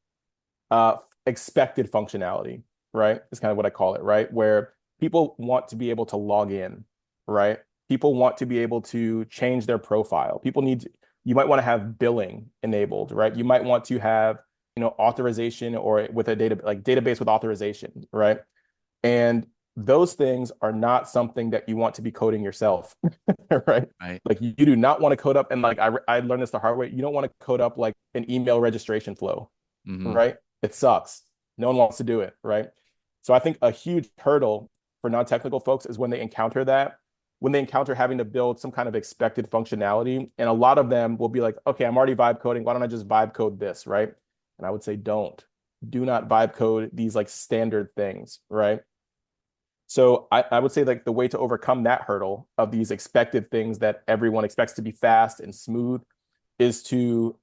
uh expected functionality, right? Is kind of what I call it, right? Where people want to be able to log in, right? People want to be able to change their profile. You might want to have billing enabled, right? You might want to have, authorization or with a database with authorization, right? And those things are not something that you want to be coding yourself, right? Right. Like you do not want to code up, and like I learned this the hard way. You don't want to code up like an email registration flow, Hmm. right? It sucks. No one wants to do it, right? So I think a huge hurdle for non-technical folks is when they encounter that, when they encounter having to build some kind of expected functionality. And a lot of them will be like, okay, I'm already vibe coding. Why don't I just vibe code this, right? And I would say, don't. Do not vibe code these like standard things, right? So I would say like the way to overcome that hurdle of these expected things that everyone expects to be fast and smooth is to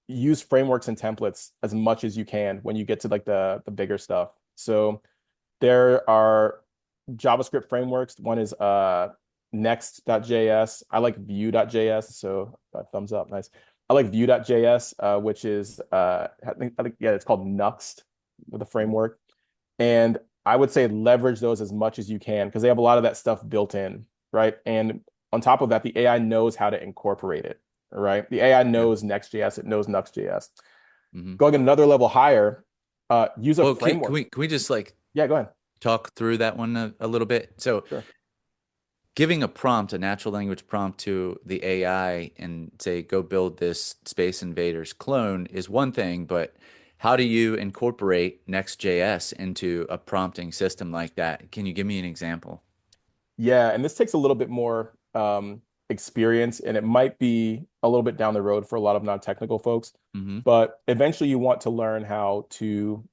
use frameworks and templates as much as you can when you get to like the bigger stuff. So there are JavaScript frameworks. One is next.js. I like vue.js. So thumbs up. Nice. I like vue.js, which is I think yeah, it's called Nuxt, the framework. And I would say leverage those as much as you can because they have a lot of that stuff built in, right? And on top of that, the AI knows how to incorporate it, right? The AI Yeah. knows Next.js, it knows Nuxt.js. Hmm. Going another level higher, use a Well, can framework. we just like Yeah, go ahead. talk through that one a little bit? So, Sure. giving a prompt, a natural language prompt to the AI and say, go build this Space Invaders clone is one thing, but how do you incorporate Next.js into a prompting system like that? Can you give me an example? Yeah, and this takes a little bit more experience, and it might be a little bit down the road for a lot of non-technical folks. Hmm. But eventually, you want to learn how to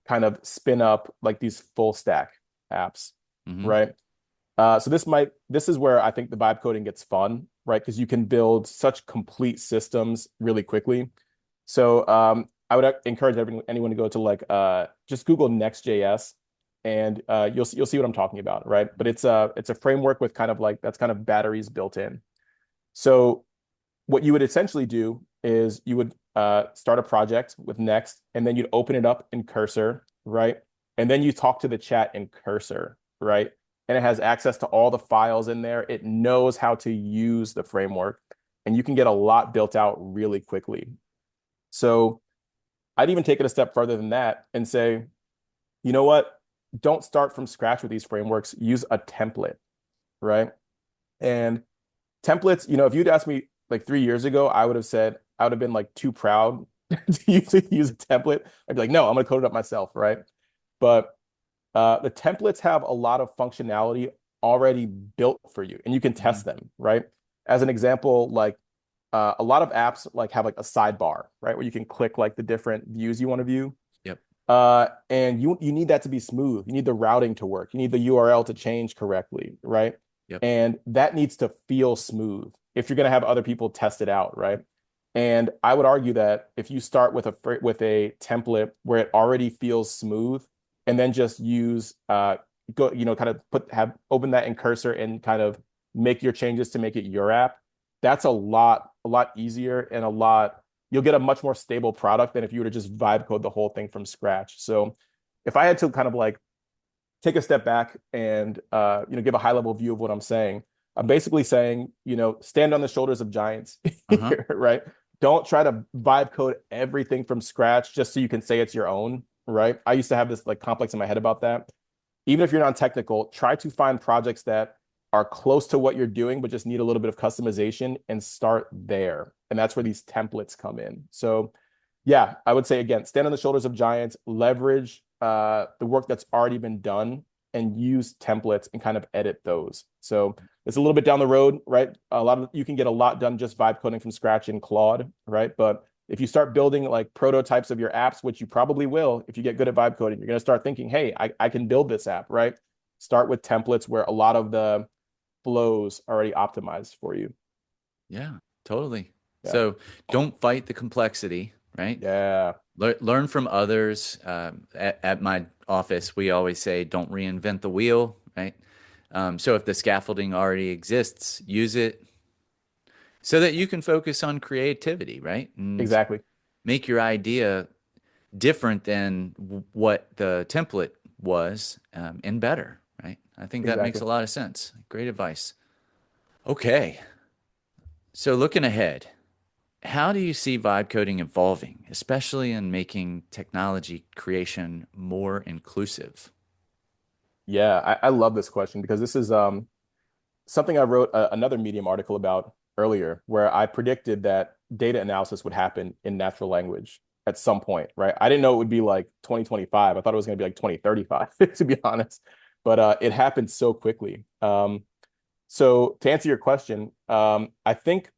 kind of spin up like these full stack apps, Hmm. right? So this is where I think the vibe coding gets fun, right? Because you can build such complete systems really quickly. So I would encourage anyone to go to like just Google Next.js, and you'll see what I'm talking about, right? But it's a framework with kind of like that's kind of batteries built in. So what you would essentially do is you would start a project with Next, and then you'd open it up in Cursor, right? And then you talk to the chat in Cursor, right? And it has access to all the files in there. It knows how to use the framework, and you can get a lot built out really quickly. So I'd even take it a step further than that and say, you know what? Don't start from scratch with these frameworks. Use a template, right? And templates, if you'd asked me like 3 years ago, I would have been like too proud to use a template. I'd be like, no, I'm gonna code it up myself, right? But the templates have a lot of functionality already built for you, and you can test them, right? As an example, like a lot of apps like have like a sidebar, right, where you can click like the different views you want to view. Yep. And you need that to be smooth. You need the routing to work. You need the URL to change correctly, right? Yep. And that needs to feel smooth if you're going to have other people test it out, right? And I would argue that if you start with a template where it already feels smooth, and then just use kind of open that in Cursor and kind of make your changes to make it your app, that's a lot easier, and you'll get a much more stable product than if you were to just vibe code the whole thing from scratch. So if I had to kind of like take a step back and give a high level view of what I'm saying, I'm basically saying, stand on the shoulders of giants here, right? Don't try to vibe code everything from scratch just so you can say it's your own, right? I used to have this like complex in my head about that. Even if you're non-technical, try to find projects that are close to what you're doing, but just need a little bit of customization, and start there. And that's where these templates come in. So yeah, I would say, again, stand on the shoulders of giants, leverage the work that's already been done, and use templates and kind of edit those. So it's a little bit down the road, right? You can get a lot done just vibe coding from scratch in Claude, right? But if you start building like prototypes of your apps, which you probably will, if you get good at vibe coding, you're going to start thinking, hey, I can build this app, right? Start with templates where a lot of the flows are already optimized for you. Yeah, totally. Yeah. So don't fight the complexity, right? Yeah. Learn from others. At my office, we always say, don't reinvent the wheel, right? So if the scaffolding already exists, use it so that you can focus on creativity, right? And Exactly. make your idea different than what the template was, and better, right? I think that makes Exactly. a lot of sense. Great advice. Okay. So looking ahead, how do you see vibe coding evolving, especially in making technology creation more inclusive? Yeah, I love this question because this is something I wrote another Medium article about earlier, where I predicted that data analysis would happen in natural language at some point, right? I didn't know it would be like 2025. I thought it was going to be like 2035, to be honest. But it happened so quickly. So to answer your question, I think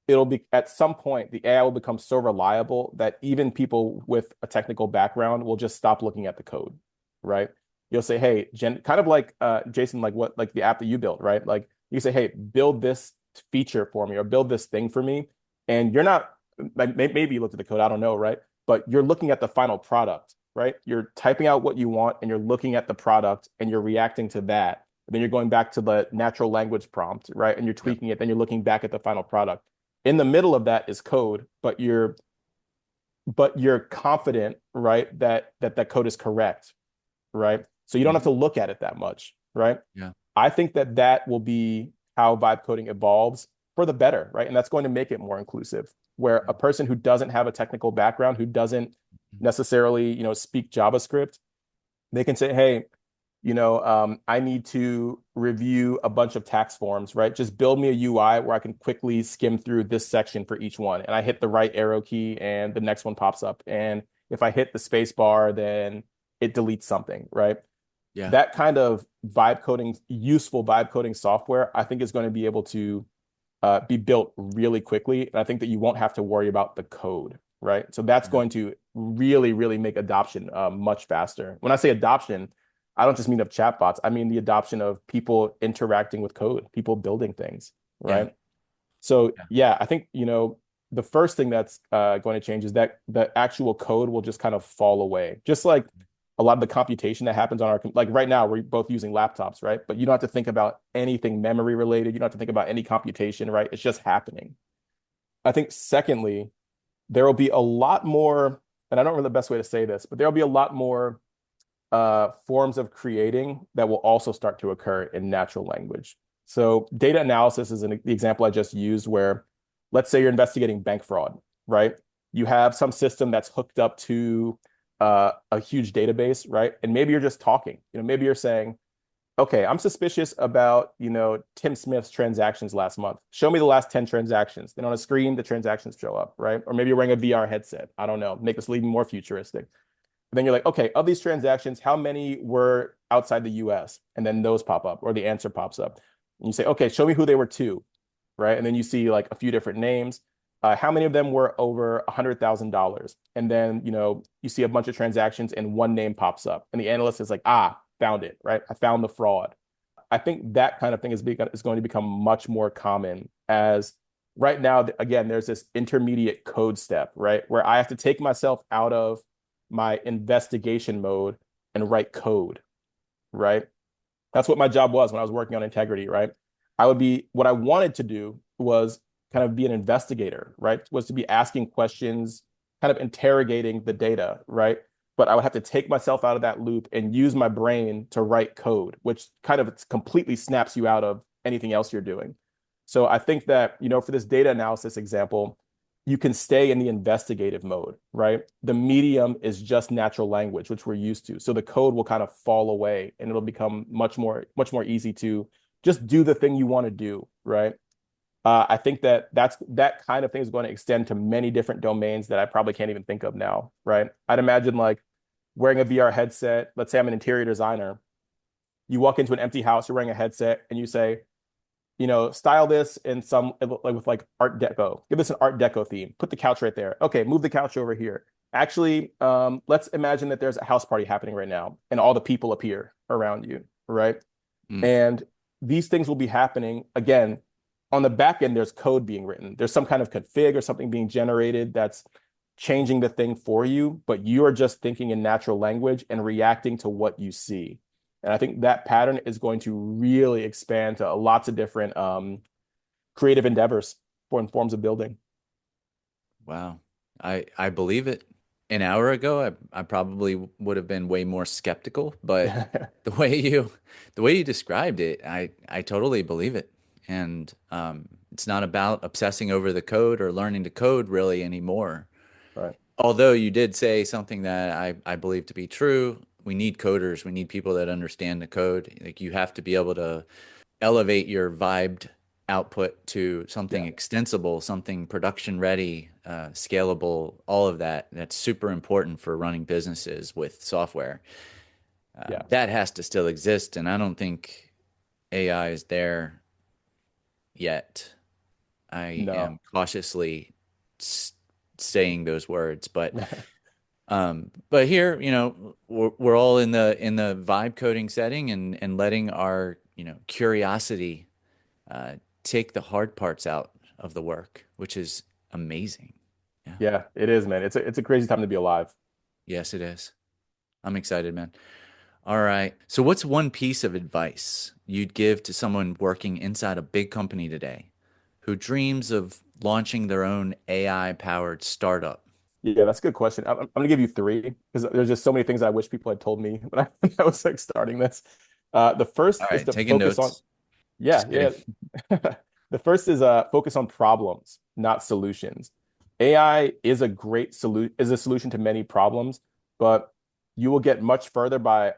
it'll be at some point the AI will become so reliable that even people with a technical background will just stop looking at the code, right? You'll say, hey, kind of like Jason, like the app that you built, right? Like you say, hey, build this feature for me or build this thing for me. And you're not, maybe you looked at the code, I don't know, right? But you're looking at the final product, right? You're typing out what you want and you're looking at the product and you're reacting to that. And then you're going back to the natural language prompt, right? And you're Yep. tweaking it. Then you're looking back at the final product. In the middle of that is code, but you're confident, right, that code is correct, right? So you don't have to look at it that much, right? Yeah. I think that will be how vibe coding evolves for the better, right? And that's going to make it more inclusive, where a person who doesn't have a technical background, who doesn't necessarily, speak JavaScript, they can say, hey, I need to review a bunch of tax forms, right? Just build me a UI where I can quickly skim through this section for each one. And I hit the right arrow key and the next one pops up. And if I hit the space bar, then it deletes something, right? Yeah. That kind of useful vibe coding software, I think is going to be able to be built really quickly. And I think that you won't have to worry about the code, right? So that's going to really, really make adoption much faster. When I say adoption, I don't just mean of chatbots. I mean the adoption of people interacting with code, people building things, right? Yeah. So Yeah. yeah, I think, the first thing that's going to change is that the actual code will just kind of fall away. Just like a lot of the computation that happens on our, like right now, we're both using laptops, right? But you don't have to think about anything memory related. You don't have to think about any computation, right? It's just happening. I think secondly, there will be a lot more, and I don't know the best way to say this, but there'll be a lot more forms of creating that will also start to occur in natural language. So data analysis is the example I just used where let's say you're investigating bank fraud, right? You have some system that's hooked up to a huge database, right? And maybe you're just talking, maybe you're saying, okay, I'm suspicious about, Tim Smith's transactions last month. Show me the last 10 transactions. Then on a screen, the transactions show up, right? Or maybe you're wearing a VR headset. I don't know, make this even more futuristic. And then you're like, okay, of these transactions, how many were outside the US? And then those pop up or the answer pops up. And you say, okay, show me who they were to, right? And then you see like a few different names. How many of them were over $100,000? And then, you see a bunch of transactions and one name pops up. And the analyst is like, found it, right? I found the fraud. I think that kind of thing is going to become much more common as right now, again, there's this intermediate code step, right? Where I have to take myself out of my investigation mode and write code, right? That's what my job was when I was working on integrity, right? What I wanted to do was kind of be an investigator, right? Was to be asking questions, kind of interrogating the data, right? But I would have to take myself out of that loop and use my brain to write code, which kind of completely snaps you out of anything else you're doing. So I think that, for this data analysis example, you can stay in the investigative mode, right? The medium is just natural language, which we're used to. So the code will kind of fall away and it'll become much more easy to just do the thing you want to do, right? I think that kind of thing is going to extend to many different domains that I probably can't even think of now, right? I'd imagine like wearing a VR headset. Let's say I'm an interior designer. You walk into an empty house, you're wearing a headset, and you say, style this in some like with like Art Deco. Give this an Art Deco theme. Put the couch right there. Okay, move the couch over here. Actually, let's imagine that there's a house party happening right now, and all the people appear around you, right? Mm. And these things will be happening again. On the back end, there's code being written. There's some kind of config or something being generated that's changing the thing for you, but you are just thinking in natural language and reacting to what you see. And I think that pattern is going to really expand to lots of different creative endeavors for forms of building. Wow. I believe it. An hour ago, I probably would have been way more skeptical, but the way you described it, I totally believe it. And it's not about obsessing over the code or learning to code really anymore. Right. Although you did say something that I believe to be true. We need coders. We need people that understand the code. Like you have to be able to elevate your vibed output to something Yeah. extensible, something production ready, scalable, all of that. That's super important for running businesses with software. Yeah. That has to still exist. And I don't think AI is there yet. I No. am cautiously saying those words, but here, we're all in the vibe coding setting and letting our, curiosity take the hard parts out of the work, which is amazing. Yeah. Yeah, it is, man. It's a crazy time to be alive. Yes, it is. I'm excited, man. All right. So what's one piece of advice you'd give to someone working inside a big company today who dreams of launching their own AI powered startup? Yeah, that's a good question. I'm gonna give you three because there's just so many things I wish people had told me when when I was like starting this. The All first is right, to taking focus on, notes. yeah, Just kidding. yeah. The first is focus on problems, not solutions. AI is a solution to many problems, but you will get much further by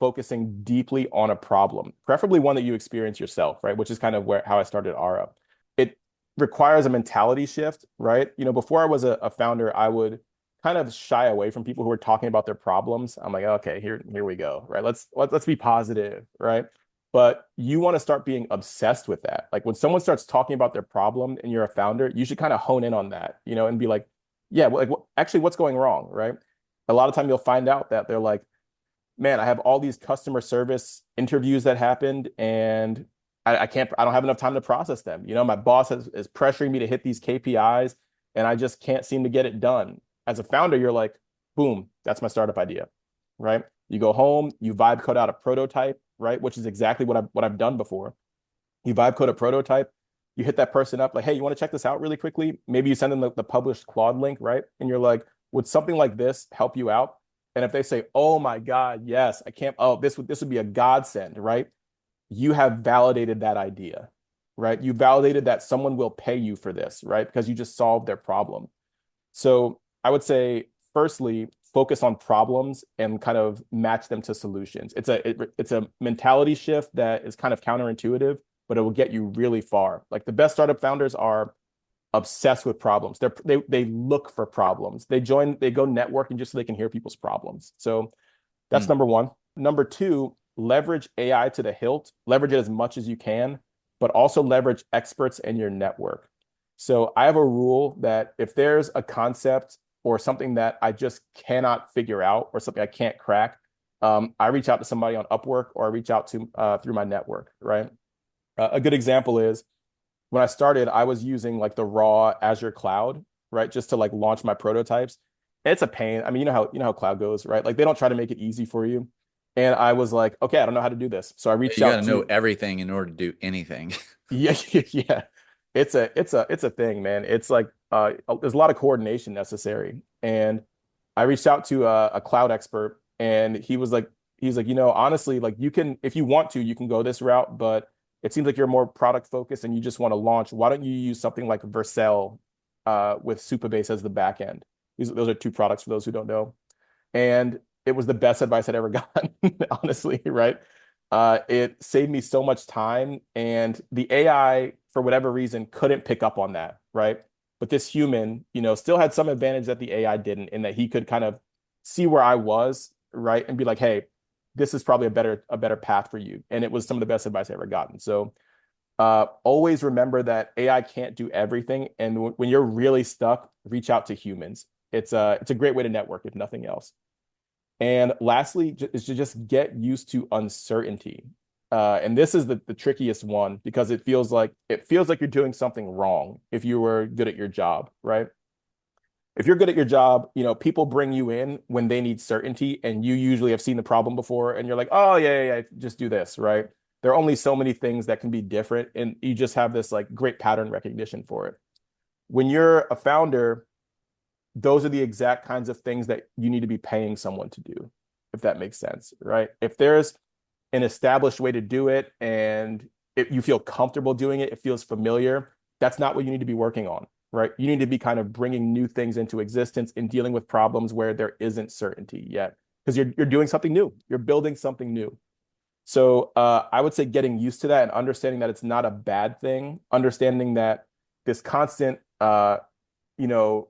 focusing deeply on a problem, preferably one that you experience yourself, right? Which is kind of how I started Ara. It requires a mentality shift, right? Before I was a founder, I would kind of shy away from people who were talking about their problems. I'm like, okay, here we go, right? Let's be positive, right? But you want to start being obsessed with that. Like when someone starts talking about their problem and you're a founder, you should kind of hone in on that, and be like, yeah, well, like actually what's going wrong, right? A lot of time you'll find out that they're like, man, I have all these customer service interviews that happened and I don't have enough time to process them. My boss is pressuring me to hit these KPIs and I just can't seem to get it done. As a founder, you're like, boom, that's my startup idea, right? You go home, you vibe code out a prototype, right? Which is exactly what I've done before. You vibe code a prototype, you hit that person up like, hey, you want to check this out really quickly? Maybe you send them the published Claude link, right? And you're like, would something like this help you out? And if they say, oh my God, yes, I can't, oh, this would be a godsend, right? You have validated that idea, right? You validated that someone will pay you for this, right? Because you just solved their problem. So I would say, firstly, focus on problems and kind of match them to solutions. It's a mentality shift that is kind of counterintuitive, but it will get you really far. Like the best startup founders are obsessed with problems. They look for problems. They go networking just so they can hear people's problems. So that's number one. Number two, leverage AI to the hilt. Leverage it as much as you can, but also leverage experts in your network. So I have a rule that if there's a concept or something that I just cannot figure out or something I can't crack, I reach out to somebody on Upwork or I reach out to through my network, right? A good example is when I started, I was using like the raw Azure cloud, right? Just to like launch my prototypes. It's a pain. I mean, you know how cloud goes, right? Like they don't try to make it easy for you. And I was like, okay, I don't know how to do this. So I reached You got out to know to, everything in order to do anything. yeah, yeah. It's a thing, man. It's like there's a lot of coordination necessary. And I reached out to a cloud expert and he's like, honestly, like you can, if you want to, you can go this route, but it seems like you're more product focused and you just want to launch. Why don't you use something like Vercel with Supabase as the back end? Those are two products for those who don't know. And it was the best advice I'd ever gotten, honestly, right? It saved me so much time, and the AI, for whatever reason, couldn't pick up on that, right? But this human, still had some advantage that the AI didn't, in that he could kind of see where I was, right, and be like, "Hey, this is probably a better path for you." And it was some of the best advice I ever gotten. So always remember that AI can't do everything, and when you're really stuck, reach out to humans. It's a great way to network, if nothing else. And lastly, is to just get used to uncertainty. And this is the trickiest one because it feels like you're doing something wrong if you were good at your job, right? If you're good at your job, people bring you in when they need certainty, and you usually have seen the problem before, and you're like, oh yeah, just do this, right? There are only so many things that can be different, and you just have this like great pattern recognition for it. When you're a founder, those are the exact kinds of things that you need to be paying someone to do, if that makes sense, right? If there's an established way to do it and if you feel comfortable doing it, it feels familiar, that's not what you need to be working on, right? You need to be kind of bringing new things into existence and dealing with problems where there isn't certainty yet, because you're doing something new, you're building something new. So I would say getting used to that and understanding that it's not a bad thing, understanding that this constant, you know,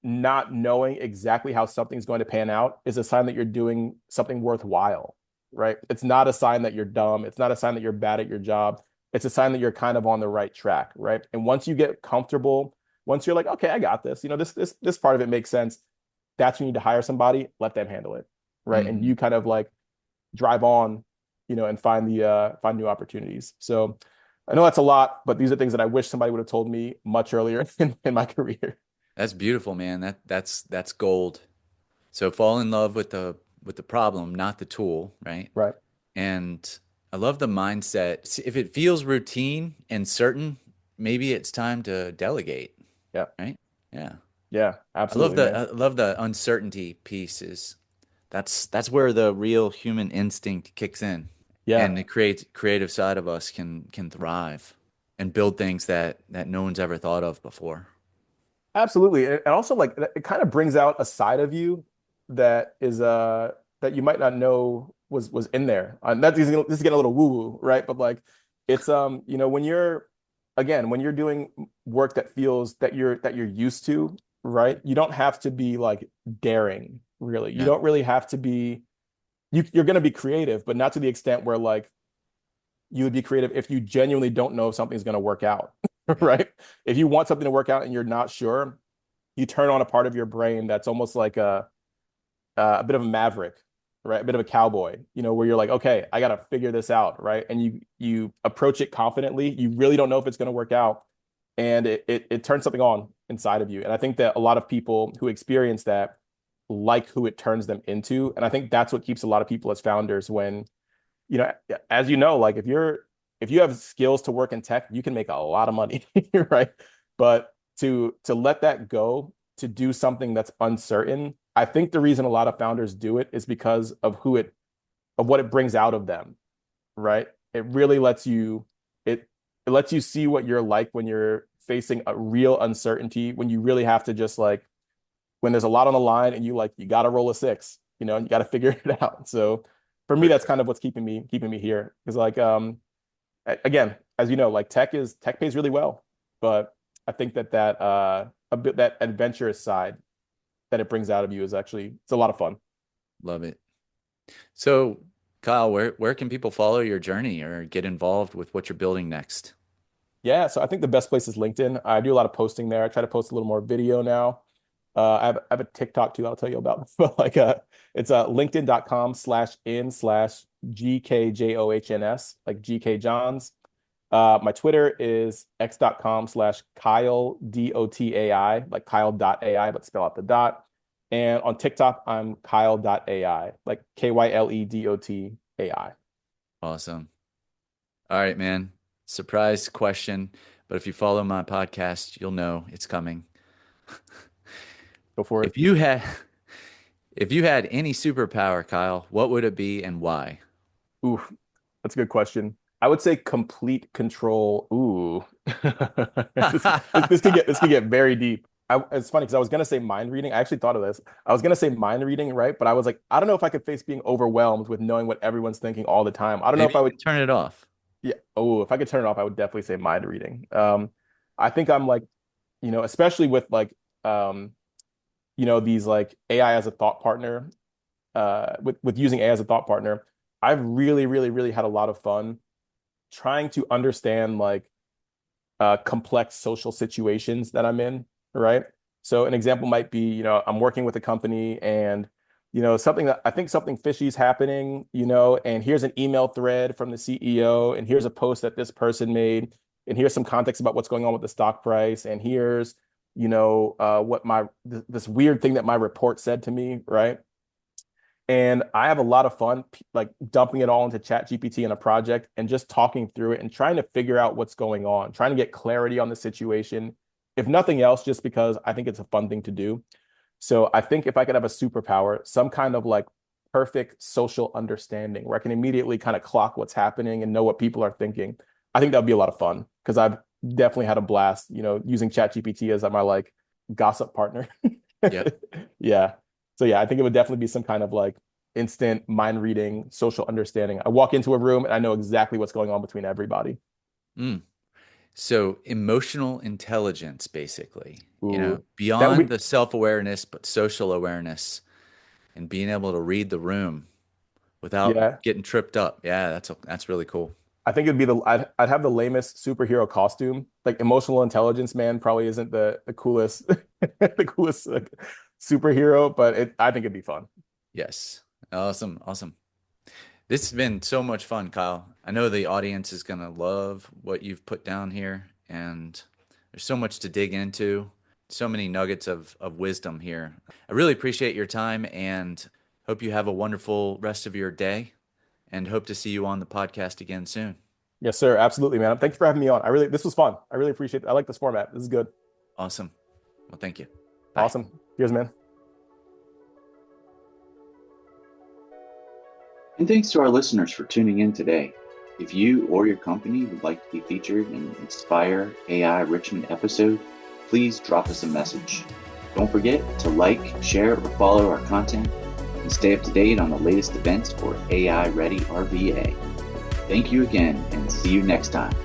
not knowing exactly how something's going to pan out is a sign that you're doing something worthwhile, right? It's not a sign that you're dumb. It's not a sign that you're bad at your job. It's a sign that you're kind of on the right track, right? And once you get comfortable, once you're like, okay, I got this, this part of it makes sense. That's when you need to hire somebody, let them handle it, right? And you kind of like drive on, and find new opportunities. So I know that's a lot, but these are things that I wish somebody would have told me much earlier in my career. That's beautiful, man. That's gold. So fall in love with the problem, not the tool, right? Right. And I love the mindset. If it feels routine and certain, maybe it's time to delegate, Yeah. right? Yeah. Yeah, I love absolutely, the man. I love the uncertainty pieces. That's where the real human instinct kicks in. Yeah, And the creative side of us can thrive and build things that no one's ever thought of before. absolutely. And also like it kind of brings out a side of you that is that you might not know was in there. This is getting a little woo-woo, right? But like it's when you're again, when you're doing work that feels that you're used to, right? You don't have to be like daring, really. You Yeah. don't really have to be you're going to be creative, but not to the extent where like you would be creative if you genuinely don't know if something's going to work out, Yeah. right? If you want something to work out and you're not sure, you turn on a part of your brain that's almost like a bit of a maverick, right? A bit of a cowboy, where you're like, okay, I got to figure this out, right? And you approach it confidently. You really don't know if it's going to work out, and it turns something on inside of you. And I think that a lot of people who experience that like who it turns them into. And I think that's what keeps a lot of people as founders when, as you know, like if you have skills to work in tech, you can make a lot of money, right? But to let that go, to do something that's uncertain, I think the reason a lot of founders do it is because of what it brings out of them, right? It really lets you it lets you see what you're like when you're facing a real uncertainty, when you really have to just like when there's a lot on the line and you got to roll a six, and you got to figure it out. So for me, that's kind of what's keeping me here. Because like again, as you know, like tech pays really well, but I think that adventurous side that it brings out of you is actually it's a lot of fun. Love it. So Kyle, where can people follow your journey or get involved with what you're building next? Yeah, so I think the best place is LinkedIn. I do a lot of posting there. I try to post a little more video now. I have a TikTok too, I'll tell you about. But like it's linkedin.com/in/GKJOHNS, like GK Johns. My Twitter is x.com/Kyle DOTAI, like Kyle.ai, but spell out the dot. And on TikTok, I'm Kyle.ai, like KYLEDOTAI. Awesome. All right, man. Surprise question, but if you follow my podcast, you'll know it's coming. Go for it. If you had any superpower, Kyle, what would it be and why? Ooh, that's a good question. I would say complete control. Ooh, this could get very deep. It's funny because I was gonna say mind reading. I actually thought of this. I was gonna say mind reading, right? But I was like, I don't know if I could face being overwhelmed with knowing what everyone's thinking all the time. I don't know Maybe if I you would could turn it off. Yeah. Oh, if I could turn it off, I would definitely say mind reading. I think I'm like, especially with like, these like AI as a thought partner, with using AI as a thought partner, I've really, really, really had a lot of fun trying to understand like complex social situations that I'm in, right? So an example might be, I'm working with a company and, something that I think something fishy is happening, and here's an email thread from the CEO, and here's a post that this person made, and here's some context about what's going on with the stock price, and here's, what this weird thing that my report said to me, right? And I have a lot of fun like dumping it all into ChatGPT in a project and just talking through it and trying to figure out what's going on, trying to get clarity on the situation, if nothing else, just because I think it's a fun thing to do. So I think if I could have a superpower, some kind of like perfect social understanding where I can immediately kind of clock what's happening and know what people are thinking, I think that would be a lot of fun because I've definitely had a blast, using ChatGPT as my like gossip partner. Yeah. Yeah. So yeah, I think it would definitely be some kind of like instant mind reading, social understanding. I walk into a room and I know exactly what's going on between everybody. Mm. So emotional intelligence, basically, Ooh, that would beyond be, the self-awareness, but social awareness and being able to read the room without yeah. getting tripped up. Yeah, that's really cool. I think it'd be I'd have the lamest superhero costume. Like emotional intelligence man probably isn't the coolest the coolest superhero, but I think it'd be fun. Yes. Awesome. Awesome. This has been so much fun, Kyle. I know the audience is going to love what you've put down here, and there's so much to dig into, so many nuggets of wisdom here. I really appreciate your time and hope you have a wonderful rest of your day and hope to see you on the podcast again soon. Yes, sir. Absolutely, man. Thanks for having me on. This was fun. I really appreciate it. I like this format. This is good. Awesome. Well, thank you. Bye. Awesome. Cheers, man. And thanks to our listeners for tuning in today. If you or your company would like to be featured in an Inspire AI Richmond episode, please drop us a message. Don't forget to like, share, or follow our content and stay up to date on the latest events for AI Ready RVA. Thank you again and see you next time.